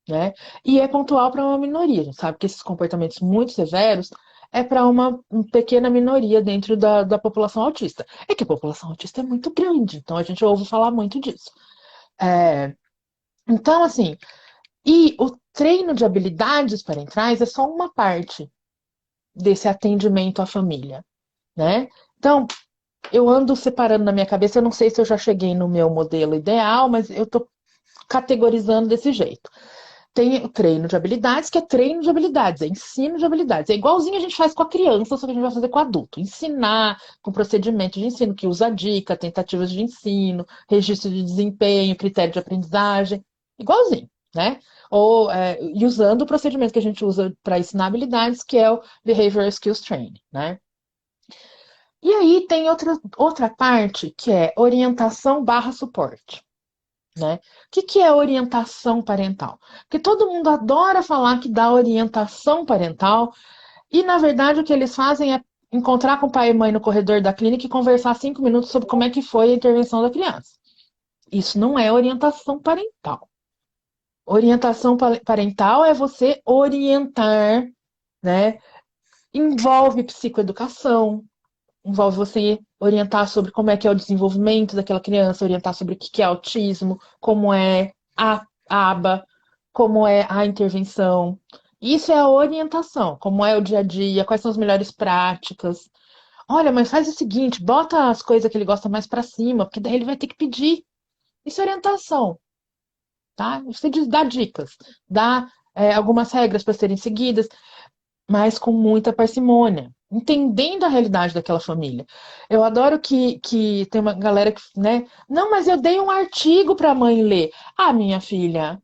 Né? E é pontual para uma minoria. A gente sabe que esses comportamentos muito severos é para uma pequena minoria dentro da população autista. É que a população autista é muito grande, então a gente ouve falar muito disso. É, então, assim, e o treino de habilidades parentais é só uma parte desse atendimento à família, né? Então, eu ando separando na minha cabeça, eu não sei se eu já cheguei no meu modelo ideal, mas eu estou categorizando desse jeito. Tem o treino de habilidades, que é treino de habilidades, é ensino de habilidades. É igualzinho a gente faz com a criança, só que a gente vai fazer com o adulto. Ensinar com procedimento de ensino, que usa dica, tentativas de ensino, registro de desempenho, critério de aprendizagem. Igualzinho, né? E usando o procedimento que a gente usa para ensinar habilidades, que é o Behavioral Skills Training, né? E aí tem outra parte, que é orientação barra suporte. Né? O que é orientação parental? Porque todo mundo adora falar que dá orientação parental e, na verdade, o que eles fazem é encontrar com o pai e mãe no corredor da clínica e conversar 5 minutos sobre como é que foi a intervenção da criança. Isso não é orientação parental. Orientação parental é você orientar, né? Envolve psicoeducação, envolve você orientar sobre como é que é o desenvolvimento daquela criança, orientar sobre o que é autismo, como é a aba, como é a intervenção. Isso é a orientação, como é o dia a dia, quais são as melhores práticas. Olha, mas faz o seguinte, bota as coisas que ele gosta mais para cima, porque daí ele vai ter que pedir. Isso é orientação, tá? Você dá dicas, dá algumas regras para serem seguidas, mas com muita parcimônia, entendendo a realidade daquela família. Eu adoro que tem uma galera que, né? Não, mas eu dei um artigo para a mãe ler. Ah, minha filha,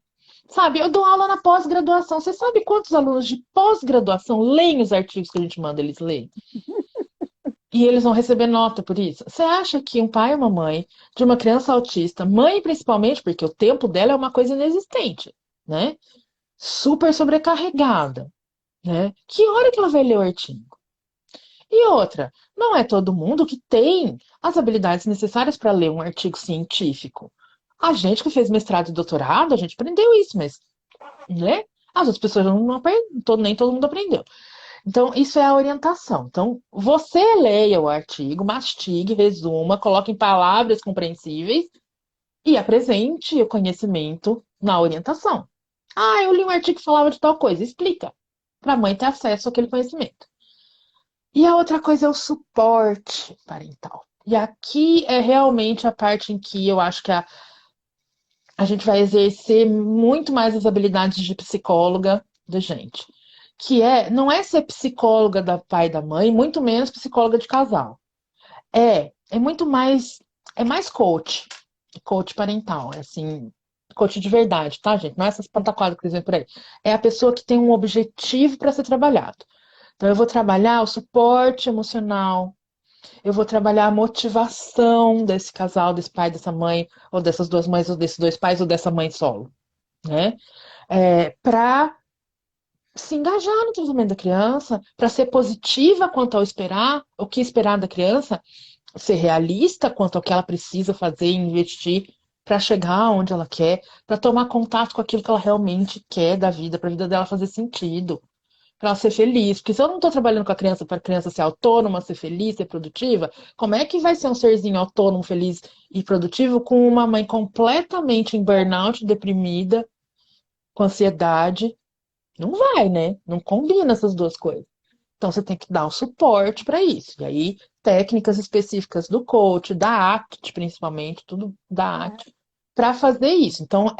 sabe, eu dou aula na pós-graduação. Você sabe quantos alunos de pós-graduação leem os artigos que a gente manda eles lerem? E eles vão receber nota por isso. Você acha que um pai ou uma mãe de uma criança autista, mãe principalmente, porque o tempo dela é uma coisa inexistente, né? Super sobrecarregada, né? Que hora que ela vai ler o artigo? E outra, não é todo mundo que tem as habilidades necessárias para ler um artigo científico. A gente que fez mestrado e doutorado, a gente aprendeu isso, mas, né? As outras pessoas não aprendem, nem todo mundo aprendeu. Então, isso é a orientação. Então, você leia o artigo, mastigue, resuma, coloque em palavras compreensíveis e apresente o conhecimento na orientação. Ah, eu li um artigo que falava de tal coisa. Explica, para a mãe ter acesso àquele conhecimento. E a outra coisa é o suporte parental. E aqui é realmente a parte em que eu acho que a gente vai exercer muito mais as habilidades de psicóloga da gente. Não é ser psicóloga da pai e da mãe, muito menos psicóloga de casal. É muito mais, é mais coach, coach parental, é assim, coach de verdade, tá, gente? Não é essas pataquadas que eles veem por aí. É a pessoa que tem um objetivo para ser trabalhado. Então, eu vou trabalhar o suporte emocional, eu vou trabalhar a motivação desse casal, desse pai, dessa mãe, ou dessas duas mães, ou desses dois pais, ou dessa mãe solo, né? Para se engajar no tratamento da criança, para ser positiva quanto ao esperar, o que esperar da criança, ser realista quanto ao que ela precisa fazer e investir para chegar onde ela quer, para tomar contato com aquilo que ela realmente quer da vida, para a vida dela fazer sentido, para ela ser feliz. Porque se eu não estou trabalhando com a criança para a criança ser autônoma, ser feliz, ser produtiva, como é que vai ser um serzinho autônomo, feliz e produtivo com uma mãe completamente em burnout, deprimida, com ansiedade? Não vai, né? Não combina essas duas coisas. Então você tem que dar o suporte para isso. E aí, técnicas específicas do coach, da ACT, principalmente, tudo da ACT, para fazer isso. Então,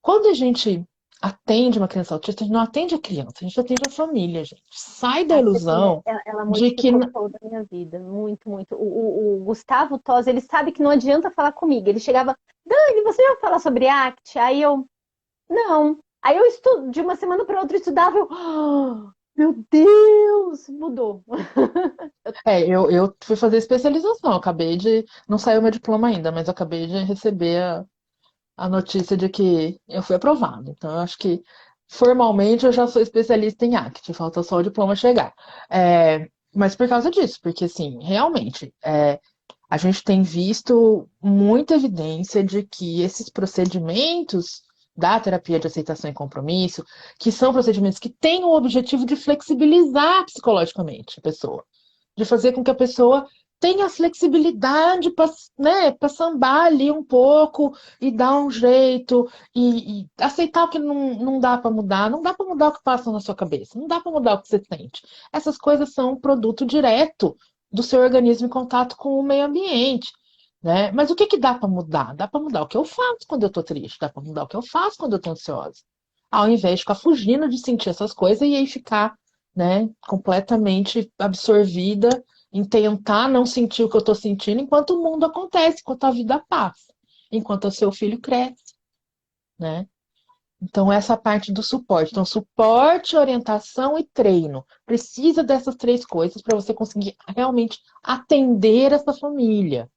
quando a gente atende uma criança autista, a gente não atende a criança, a gente atende a família, gente. Sai da A Cecília, ilusão ela de que. modificou toda a minha vida, muito, muito. O Gustavo Tosi, ele sabe que não adianta falar comigo. Ele chegava, Dani, você já falar sobre ACT? Aí eu, não. Aí eu estudo, de uma semana para outra eu estudava, eu, meu Deus, mudou. Eu fui fazer especialização, acabei de. Não saiu meu diploma ainda, mas eu acabei de receber a notícia de que eu fui aprovada. Então, eu acho que formalmente eu já sou especialista em ACT, falta só o diploma chegar. Mas por causa disso, porque assim, realmente, a gente tem visto muita evidência de que esses procedimentos da terapia de aceitação e compromisso, que são procedimentos que têm o objetivo de flexibilizar psicologicamente a pessoa, de fazer com que a pessoa tenha flexibilidade para, né, para sambar ali um pouco e dar um jeito e aceitar o que não dá para mudar, não dá para mudar o que passa na sua cabeça, não dá para mudar o que você sente. Essas coisas são um produto direto do seu organismo em contato com o meio ambiente. Né? Mas o que dá para mudar? Dá para mudar o que eu faço quando eu estou triste, dá para mudar o que eu faço quando eu estou ansiosa. Ao invés de ficar fugindo de sentir essas coisas e aí ficar, né, completamente absorvida em tentar não sentir o que eu estou sentindo enquanto o mundo acontece, enquanto a vida passa, enquanto o seu filho cresce, né? Então, essa parte do suporte. Então, suporte, orientação e treino. Precisa dessas três coisas para você conseguir realmente atender essa família,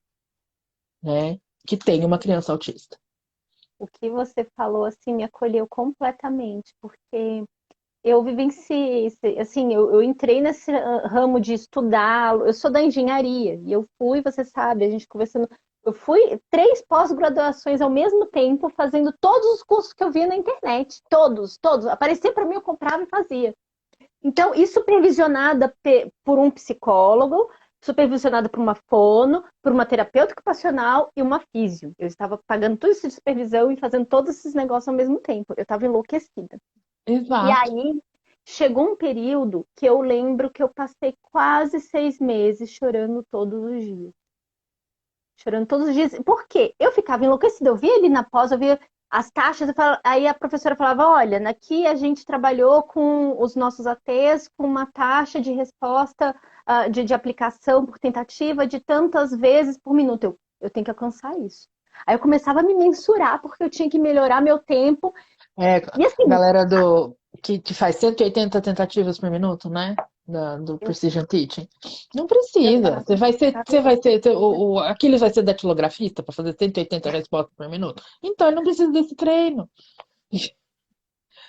né? Que tem uma criança autista. O que você falou, assim, me acolheu completamente, porque eu vivenciei, assim, eu entrei nesse ramo de estudar, eu sou da engenharia, e eu fui, você sabe, a gente conversando, eu fui 3 pós-graduações ao mesmo tempo, fazendo todos os cursos que eu via na internet, todos, todos, aparecia para mim, eu comprava e fazia. Então, e supervisionada por um psicólogo, supervisionada por uma fono, por uma terapeuta ocupacional e uma físio. Eu estava pagando tudo isso de supervisão e fazendo todos esses negócios ao mesmo tempo. Eu estava enlouquecida. E Exato. aí chegou um período que eu lembro que eu passei quase 6 meses chorando todos os dias. Chorando todos os dias. Por quê? Eu ficava enlouquecida. Eu via ali na pós, eu via as taxas, aí a professora falava, olha, aqui a gente trabalhou com os nossos ATs com uma taxa de resposta de aplicação por tentativa de tantas vezes por minuto. Eu tenho que alcançar isso. Aí eu começava a me mensurar, porque eu tinha que melhorar meu tempo. E A assim, galera que faz 180 tentativas por minuto, né? Do eu, Precision Teaching. Não eu precisa. tava Você vai ser, o Aquiles vai ser datilografista para fazer 180 respostas por minuto. Então ele não precisa desse treino.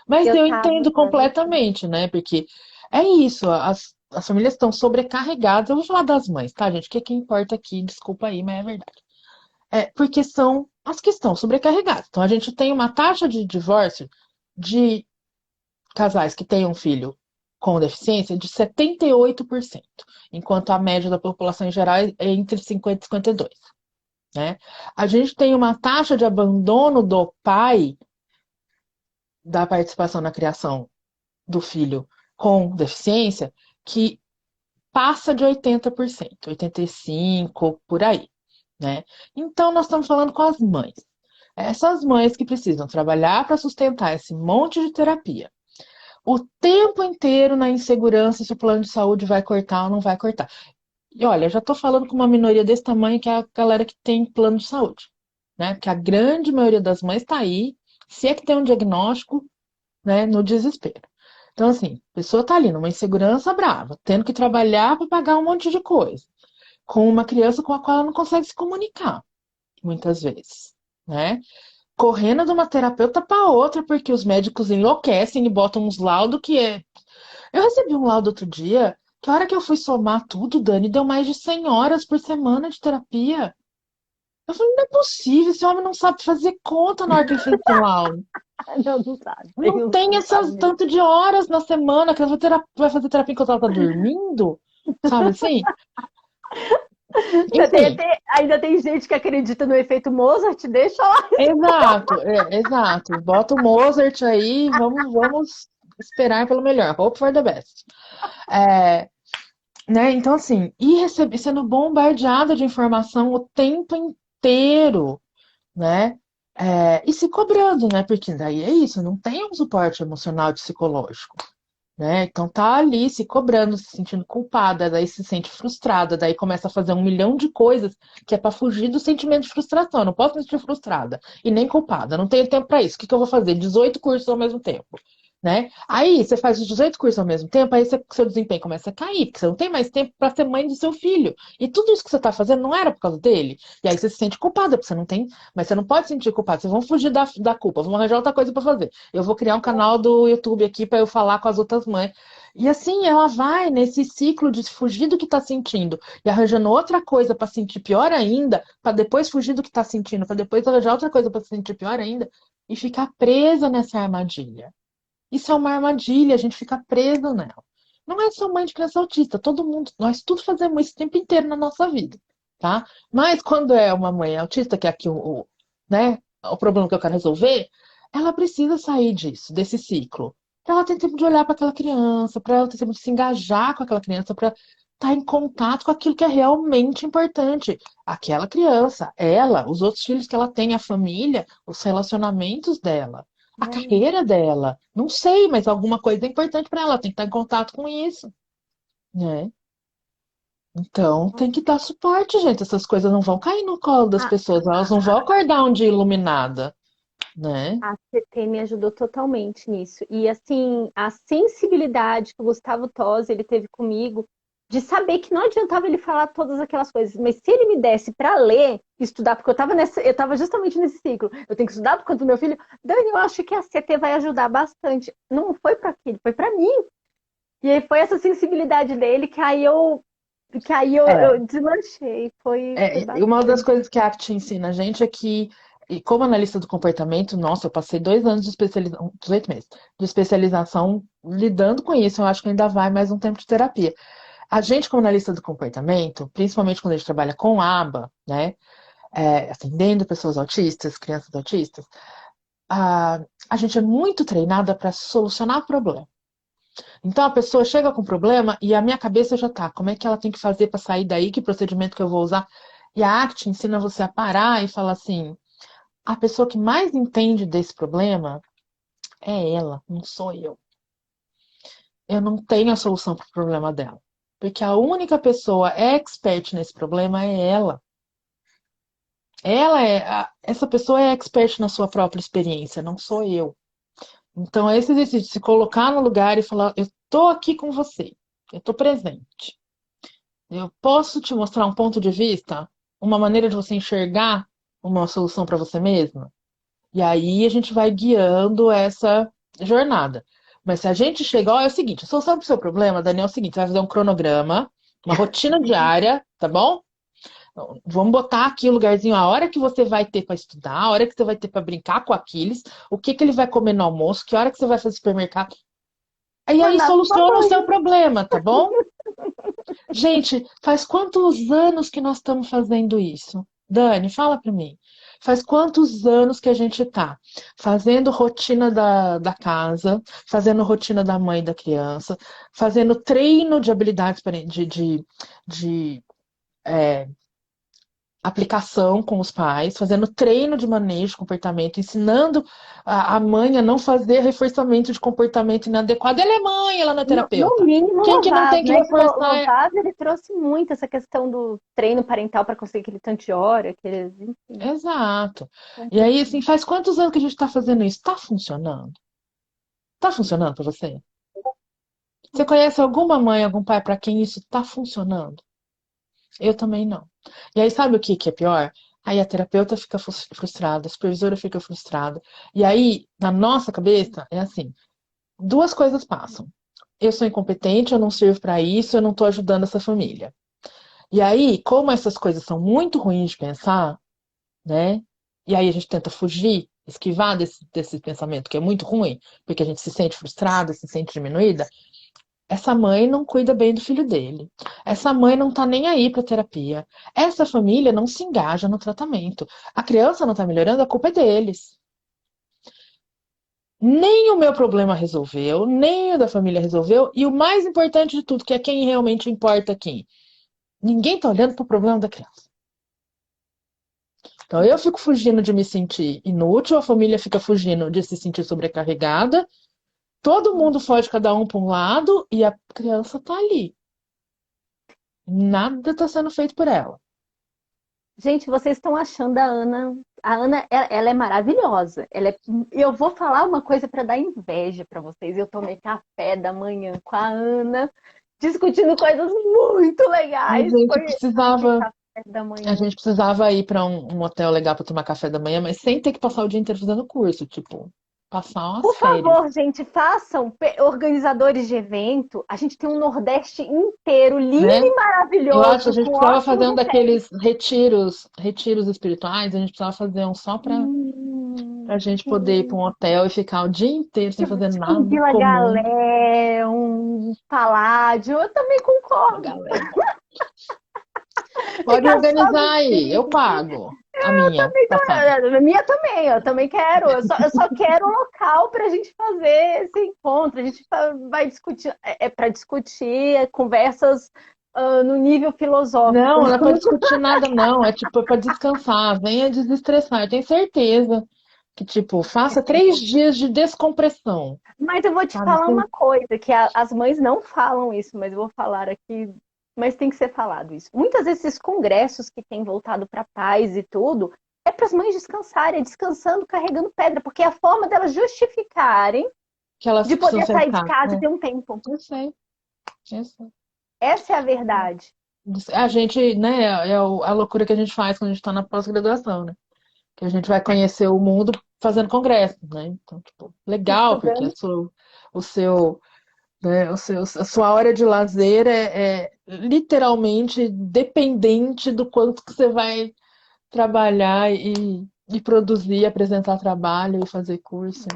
Mas eu eu tava entendo completamente, né? Porque é isso, as famílias estão sobrecarregadas. Eu vou falar das mães, tá, gente? Que é que importa aqui, desculpa aí, mas é verdade. Porque são as que estão sobrecarregadas. Então a gente tem uma taxa de divórcio de casais que têm um filho com deficiência de 78%, enquanto a média da população em geral é entre 50 e 52%. Né? A gente tem uma taxa de abandono do pai da participação na criação do filho com deficiência que passa de 80%, 85% por aí. Né? Então, nós estamos falando com as mães. Essas mães que precisam trabalhar para sustentar esse monte de terapia, o tempo inteiro na insegurança se o plano de saúde vai cortar ou não vai cortar. E olha, eu já estou falando com uma minoria desse tamanho que é a galera que tem plano de saúde. né? Porque a grande maioria das mães está aí, se é que tem um diagnóstico, né, no desespero. Então, assim, a pessoa está ali numa insegurança brava, tendo que trabalhar para pagar um monte de coisa, com uma criança com a qual ela não consegue se comunicar, muitas vezes, né? Correndo de uma terapeuta para outra, porque os médicos enlouquecem e botam uns laudos que é. Eu recebi um laudo outro dia, que a hora que eu fui somar tudo, Dani, deu mais de 100 horas por semana de terapia. Eu falei, não é possível, esse homem não sabe fazer conta na hora que ele fez esse laudo. Não, não sabe. Não tem Não sabe essas mesmo. tanto de horas na semana que ela vai fazer terapia enquanto ela tá dormindo, sabe assim? Enfim, Ainda tem gente que acredita no efeito Mozart, deixa lá. exato. Bota o Mozart aí, vamos esperar pelo melhor. Hope for the best. É, né? Então, assim, sendo bombardeada de informação o tempo inteiro, né? E se cobrando, né? Porque daí é isso, não tem um suporte emocional e psicológico, né? Então tá ali se cobrando, se sentindo culpada, daí se sente frustrada, daí começa a fazer um milhão de coisas que é para fugir do sentimento de frustração. Eu não posso me sentir frustrada e nem culpada, não tenho tempo para isso. O que que eu vou fazer? 18 cursos ao mesmo tempo, né? Aí você faz os 18 cursos ao mesmo tempo, aí seu desempenho começa a cair, porque você não tem mais tempo para ser mãe do seu filho. E tudo isso que você está fazendo não era por causa dele. E aí você se sente culpada, porque você não tem, mas você não pode se sentir culpada. Vocês vão fugir da culpa, vão arranjar outra coisa para fazer. Eu vou criar um canal do YouTube aqui para eu falar com as outras mães. E assim ela vai nesse ciclo de fugir do que está sentindo e arranjando outra coisa para sentir pior ainda, para depois fugir do que está sentindo, para depois arranjar outra coisa para sentir pior ainda e ficar presa nessa armadilha. Isso é uma armadilha, a gente fica preso nela. Não é só mãe de criança autista, todo mundo, nós tudo fazemos isso o tempo inteiro na nossa vida, tá? Mas quando é uma mãe autista, que é aqui né, o problema que eu quero resolver, ela precisa sair disso, desse ciclo. Para ela ter tempo de olhar para aquela criança, para ela ter tempo de se engajar com aquela criança, para estar em contato com aquilo que é realmente importante. Aquela criança, ela, os outros filhos que ela tem, a família, os relacionamentos dela, a É. carreira dela. Não sei, mas alguma coisa é importante para ela, tem que estar em contato com isso, né? Então tem que dar suporte, gente. Essas coisas não vão cair no colo das A, pessoas, elas não vão acordar um dia iluminada, né? a CT me ajudou totalmente nisso. E assim, a sensibilidade que o Gustavo Tosi ele teve comigo, de saber que não adiantava ele falar todas aquelas coisas, mas se ele me desse para ler, estudar, porque eu estava justamente nesse ciclo. Eu tenho que estudar por conta do meu filho. Dani, eu acho que a CT vai ajudar bastante. Não foi para aquele, foi para mim. E aí foi essa sensibilidade dele É, eu deslanchei. Foi e uma das bastante. coisas que a ACT ensina a gente é que, e como analista do comportamento, nossa, eu passei 2 anos de especialização, 18 meses, de especialização lidando com isso. Eu acho que ainda vai mais um tempo de terapia. A gente, como analista do comportamento, principalmente quando a gente trabalha com ABA, né, atendendo pessoas autistas, crianças autistas, a, a gente é muito treinada para solucionar problema. Então a pessoa chega com problema e a minha cabeça já tá, como é que ela tem que fazer para sair daí, que procedimento que eu vou usar? E a ACT ensina você a parar e falar assim, a pessoa que mais entende desse problema é ela, não sou eu. Eu não tenho a solução para o problema dela. Porque a única pessoa expert nesse problema é ela. Essa pessoa é expert na sua própria experiência, não sou eu. Então, esse exercício de se colocar no lugar e falar, eu estou aqui com você, eu estou presente. Eu posso te mostrar um ponto de vista, uma maneira de você enxergar uma solução para você mesma? E aí a gente vai guiando essa jornada. Mas se a gente chega, ó, é o seguinte, a solução para o seu problema, Daniel, é o seguinte, você vai fazer um cronograma, uma rotina diária, tá bom? Vamos botar aqui o lugarzinho, a hora que você vai ter para estudar, a hora que você vai ter para brincar com o Aquiles, o que que ele vai comer no almoço, que hora que você vai fazer supermercado. E aí Mandar tomar soluciona o seu banho. problema, tá bom? Gente, faz quantos anos que nós estamos fazendo isso? Dani, fala para mim. Faz quantos anos que a gente tá fazendo rotina da casa, fazendo rotina da mãe e da criança, fazendo treino de habilidades de aplicação com os pais, fazendo treino de manejo de comportamento, ensinando a mãe a não fazer reforçamento de comportamento inadequado. Ela é mãe, ela não é No terapeuta. mínimo, Quem que não Lovato, tem que né? Que reforçar é... Lovato, ele trouxe muito essa questão do treino parental para conseguir aquele tanto de hora, aqueles, enfim. Exato. E aí, assim, faz quantos anos que a gente está fazendo isso? Está funcionando? Está funcionando para você? Você conhece alguma mãe, algum pai para quem isso está funcionando? Eu também não. E aí, sabe o que que é pior? Aí a terapeuta fica frustrada, a supervisora fica frustrada. E aí, na nossa cabeça, é assim: duas coisas passam. Eu sou incompetente, eu não sirvo para isso, eu não estou ajudando essa família. E aí, como essas coisas são muito ruins de pensar, né? E aí a gente tenta fugir, esquivar desse pensamento que é muito ruim, porque a gente se sente frustrada, se sente diminuída. Essa mãe não cuida bem do filho dele. Essa mãe não tá nem aí para terapia. Essa família não se engaja no tratamento. A criança não tá melhorando, a culpa é deles. Nem o meu problema resolveu, nem o da família resolveu, e o mais importante de tudo, que é quem realmente importa aqui. Ninguém tá olhando pro problema da criança. Então eu fico fugindo de me sentir inútil, a família fica fugindo de se sentir sobrecarregada, todo mundo foge cada um para um lado e a criança tá ali. Nada está sendo feito por ela. Gente, vocês estão achando a Ana. A Ana, ela é maravilhosa. Eu vou falar uma coisa para dar inveja para vocês. Eu tomei café da manhã com a Ana, discutindo coisas muito A legais. gente Foi aquele precisava, café da a manhã. gente precisava ir para um hotel legal para tomar café da manhã, mas sem ter que passar o dia inteiro fazendo curso, tipo, passar umas Por férias, favor, gente, façam organizadores de evento. A gente tem um Nordeste inteiro, lindo né? e Eu acho que a maravilhoso, gente com precisava fazer ótimos um hotéis. daqueles retiros espirituais, a gente precisava fazer um só para a gente poder ir para um Sim. hotel e ficar o dia inteiro sem fazer Tipo um nada Vila comum. Galé, um Paládio. Eu também A concordo. galera. Pode Ficar só organizar no aí, eu pique. pago a minha Também passagem. a minha também, eu também quero. Eu só quero um local para a gente fazer esse encontro. A gente vai discutir, é para discutir conversas no nível filosófico. Não, não é para discutir nada, não. É tipo para descansar, venha desestressar. Eu tenho certeza que, tipo, faça 3 dias de descompressão, Mas eu vou te sabe? falar Assim, uma coisa, que as mães não falam isso, mas eu vou falar aqui, mas tem que ser falado isso. Muitas vezes esses congressos que têm voltado para paz e tudo, é para as mães descansarem, é descansando, carregando pedra, porque é a forma delas justificarem que elas de precisam poder sair de sentar. casa e É, ter um tempo. eu sei, eu sei. Essa é a verdade. A gente, né, a loucura que a gente faz quando a gente está na pós-graduação, né? Que a gente vai conhecer o mundo fazendo congresso, né? Então, tipo, legal, porque Estudando. o seu, né, a sua hora de lazer é literalmente dependente do quanto que você vai trabalhar e produzir, apresentar trabalho e fazer curso.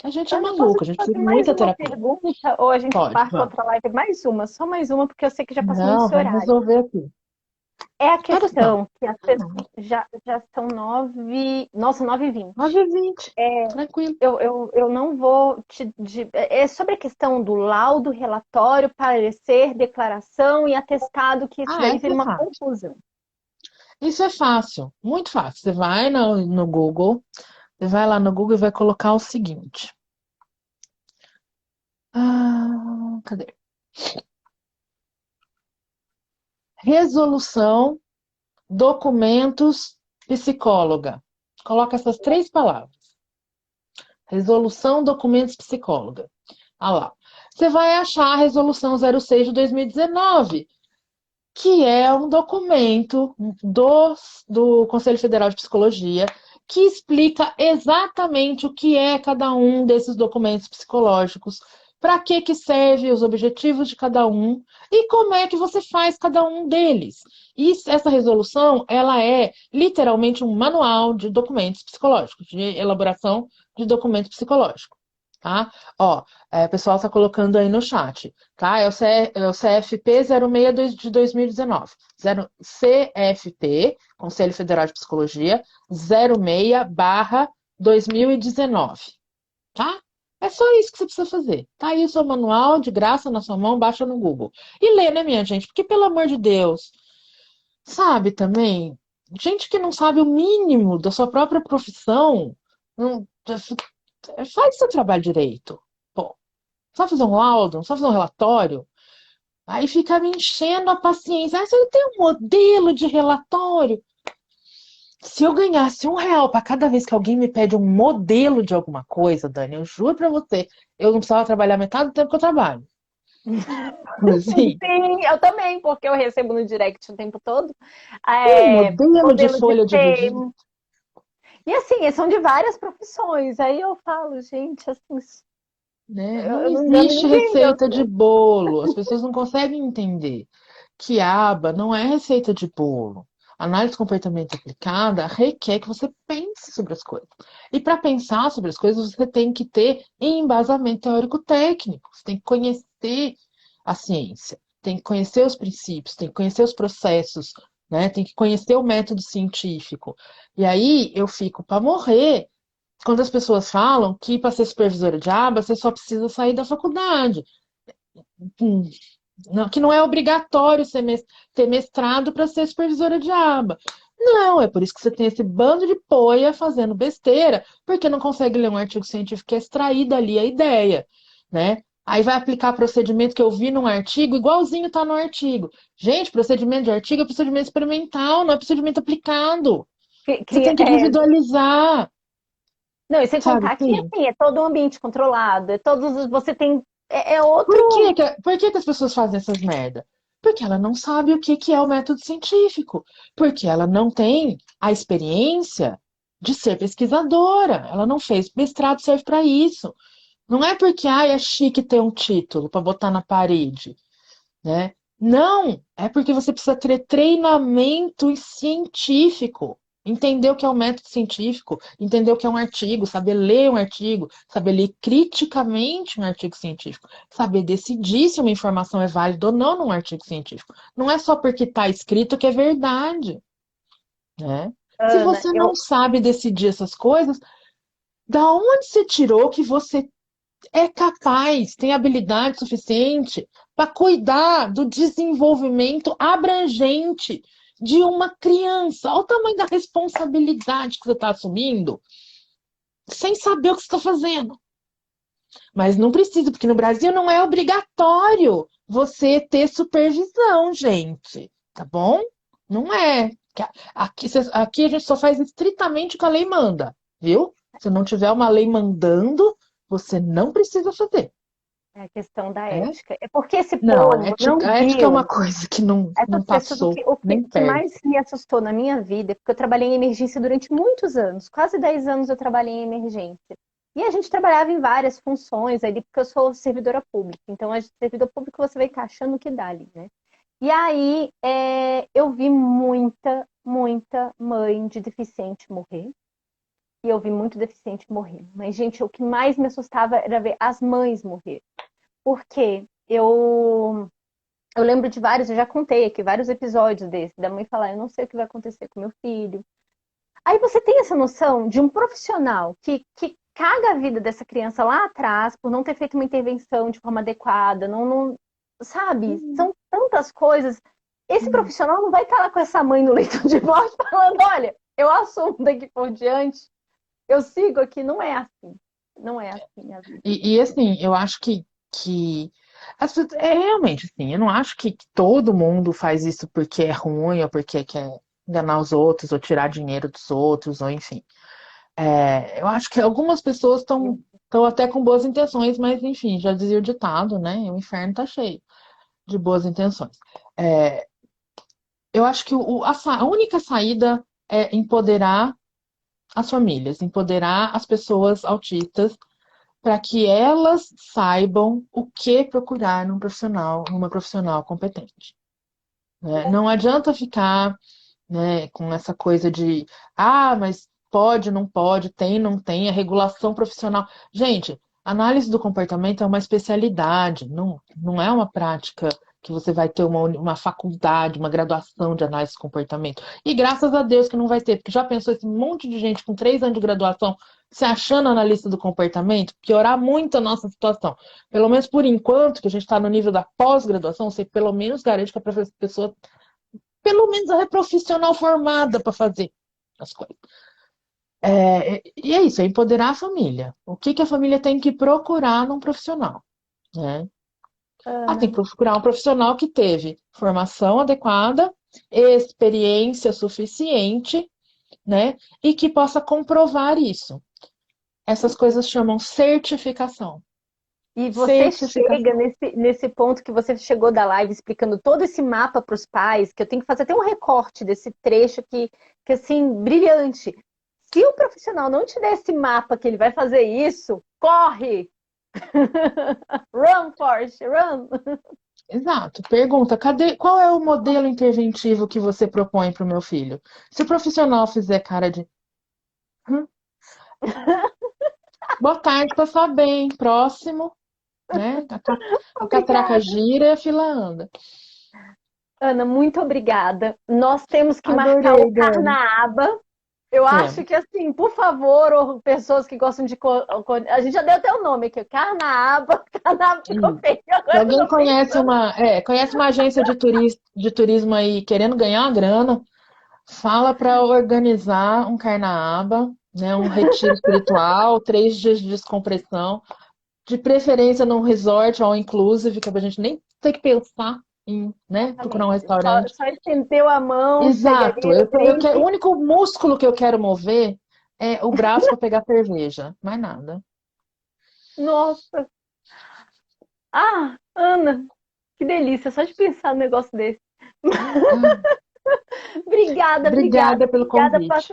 A gente é Ana, posso maluco, a te gente precisa fazer de mais muita uma terapia. pergunta? Ou a gente Pode, marca vamos. outra live? Mais uma, só mais uma, porque eu sei que já passou muito Não, esse vamos horário. resolver aqui. É a Cada não, questão que as tá pessoas bom. já são 9. Nossa, 9h20. 9h20, tranquilo. Eu não vou É sobre a questão do laudo, relatório, parecer, declaração e atestado, que isso Ah, daí essa vira é uma fácil. confusão. Isso é fácil, muito fácil. Você vai no Google, você vai lá no Google e vai colocar o seguinte. Cadê? Resolução, documentos, psicóloga. Coloca essas 3 palavras. Resolução, documentos, psicóloga. Ah lá. Você vai achar a resolução 06 de 2019, que é um documento do Conselho Federal de Psicologia que explica exatamente o que é cada um desses documentos psicológicos, para que serve, os objetivos de cada um e como é que você faz cada um deles. E essa resolução, ela é literalmente um manual de documentos psicológicos, de elaboração de documento psicológico. Tá? Ó, o pessoal está colocando aí no chat, tá? É o CFP 06 de 2019. CFP, Conselho Federal de Psicologia, 06/2019, tá? É só isso que você precisa fazer. Tá aí o seu manual de graça na sua mão, baixa no Google. E lê, né, minha gente? Porque, pelo amor de Deus, sabe também? gente que não sabe o mínimo da sua própria profissão, não, faz seu trabalho direito. Pô, sabe fazer um laudo, sabe fazer um relatório? Aí fica me enchendo a paciência. Ah, você não tem um modelo de relatório? Se eu ganhasse R$ 1 para cada vez que alguém me pede um modelo de alguma coisa, Dani, eu juro pra você, eu não precisava trabalhar metade do tempo que eu trabalho. Assim, Sim, eu também, porque eu recebo no direct o tempo todo. um modelo de Modelo de folha de registro, termo. E assim, são de várias profissões. Aí eu falo, gente, assim, né? Não eu não engano existe ninguém. receita de bolo. As pessoas não conseguem entender que aba não é receita de bolo. Análise de comportamento aplicada requer que você pense sobre as coisas. E para pensar sobre as coisas, você tem que ter embasamento teórico-técnico. Você tem que conhecer a ciência, tem que conhecer os princípios, tem que conhecer os processos, né? Tem que conhecer o método científico. E aí eu fico para morrer quando as pessoas falam que para ser supervisora de aba, você só precisa sair da faculdade. Hum, que não é obrigatório ter mestrado para ser supervisora de aba. Não, é por isso que você tem esse bando de poia fazendo besteira, porque não consegue ler um artigo científico que é extrair dali a ideia, né? Aí vai aplicar procedimento que eu vi num artigo, igualzinho está no artigo. Gente, procedimento de artigo é procedimento experimental, não é procedimento aplicado. Você tem que individualizar, Não, e sem sabe? contar que Sim. assim, é todo um ambiente controlado, é todos você tem Por que outro. por que que as pessoas fazem essas merda? Porque ela não sabe o que que é o método científico. Porque ela não tem a experiência de ser pesquisadora. Ela não fez mestrado, serve para isso. Não é porque é chique ter um título para botar na parede, né? Não, é porque você precisa ter treinamento científico, entender o que é um método científico, entender o que é um artigo, saber ler um artigo, saber ler criticamente um artigo científico, saber decidir se uma informação é válida ou não num artigo científico. Não é só porque está escrito que é verdade, né? Se Ana, você não sabe decidir essas coisas, da onde você tirou que você é capaz, tem habilidade suficiente para cuidar do desenvolvimento abrangente de uma criança? Olha o tamanho da responsabilidade que você está assumindo, sem saber o que você está fazendo. Mas não precisa, porque no Brasil não é obrigatório você ter supervisão, gente. Tá bom? Não é. Aqui a gente só faz estritamente o que a lei manda, viu? Se não tiver uma lei mandando, você não precisa fazer. é a questão da É? ética. É porque esse Não, povo não a ética é uma viu. coisa que não, Essas não pessoas, passou o nem que perto. mais me assustou na minha vida, porque eu trabalhei em emergência durante muitos anos, quase 10 anos eu trabalhei em emergência. E a gente trabalhava em várias funções ali, porque eu sou servidora pública. Então, a servidor público você vai encaixando o que dá ali, né? E aí, eu vi muita, muita mãe de deficiente morrer. E eu vi muito deficiente morrer. Mas, gente, o que mais me assustava era ver as mães morrer. Porque eu lembro de vários, eu já contei aqui, vários episódios desse, da mãe falar, eu não sei o que vai acontecer com meu filho. Aí você tem essa noção de um profissional que caga a vida dessa criança lá atrás por não ter feito uma intervenção de forma adequada, sabe? Hum, São tantas coisas. Esse hum. profissional não vai estar lá com essa mãe no leito de morte falando, olha, eu assumo daqui por diante, eu sigo aqui, não é assim. Não é assim a vida. E assim, eu acho que é realmente assim, eu não acho que todo mundo faz isso porque é ruim ou porque quer enganar os outros ou tirar dinheiro dos outros, ou enfim. Eu acho que algumas pessoas estão até com boas intenções, mas enfim, já dizia o ditado, né? O inferno tá cheio de boas intenções. É, eu acho que a única saída é empoderar as famílias, empoderar as pessoas autistas para que elas saibam o que procurar num profissional, numa profissional competente, né? Não adianta ficar, né, com essa coisa de, mas pode, não pode, tem, não tem, a regulação profissional. Gente, análise do comportamento é uma especialidade, não é uma prática que você vai ter uma faculdade, uma graduação de análise do comportamento. E graças a Deus que não vai ter, porque já pensou esse monte de gente com 3 anos de graduação se achando analista do comportamento, piorar muito a nossa situação. Pelo menos por enquanto, que a gente está no nível da pós-graduação, você pelo menos garante que a pessoa pelo menos ela é profissional formada para fazer as coisas. E é isso, é empoderar a família. O que que a família tem que procurar num profissional, né? Tem que Ana. procurar um profissional que teve formação adequada, experiência suficiente, né? E que possa comprovar isso. Essas coisas chamam certificação. E você chega Certificação. nesse ponto que você chegou da live explicando todo esse mapa para os pais, que eu tenho que fazer até um recorte desse trecho que assim, brilhante. Se o profissional não te der esse mapa que ele vai fazer isso, corre! Run, Forrest, run! Exato. Pergunta, qual é o modelo interventivo que você propõe para o meu filho? Se o profissional fizer cara de "Hã? Boa tarde, passar bem, próximo, né? A catraca Obrigada. gira e a fila anda. Ana, muito obrigada. Nós temos que marcar o Adorei, Dani. Carnaaba. Eu acho Temos. que, assim, por favor, ou pessoas que gostam de. A gente já deu até o nome aqui, Carnaaba. Carnaaba ficou feio, Se agora eu alguém tô pensando. conhece uma agência de turismo aí querendo ganhar uma grana, fala para organizar um carnaaba, né, um retiro espiritual, 3 dias de descompressão, de preferência num resort all inclusive, que a gente nem tem que pensar em, né, procurar um Exatamente. restaurante. Só estendeu a mão, Exato. pegaria o O drink. único músculo que eu quero mover é o braço para pegar cerveja, mais nada. Nossa. Ana, que delícia, só de pensar no negócio desse. Ah, Obrigada, obrigada, obrigada pelo obrigada para convite.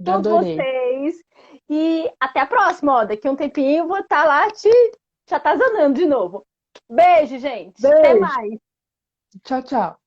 todos Adorei. vocês. E até a próxima, ó. Daqui a um tempinho eu vou estar lá te atazanando de novo. Beijo, gente. Até Beijo. mais. Tchau, tchau.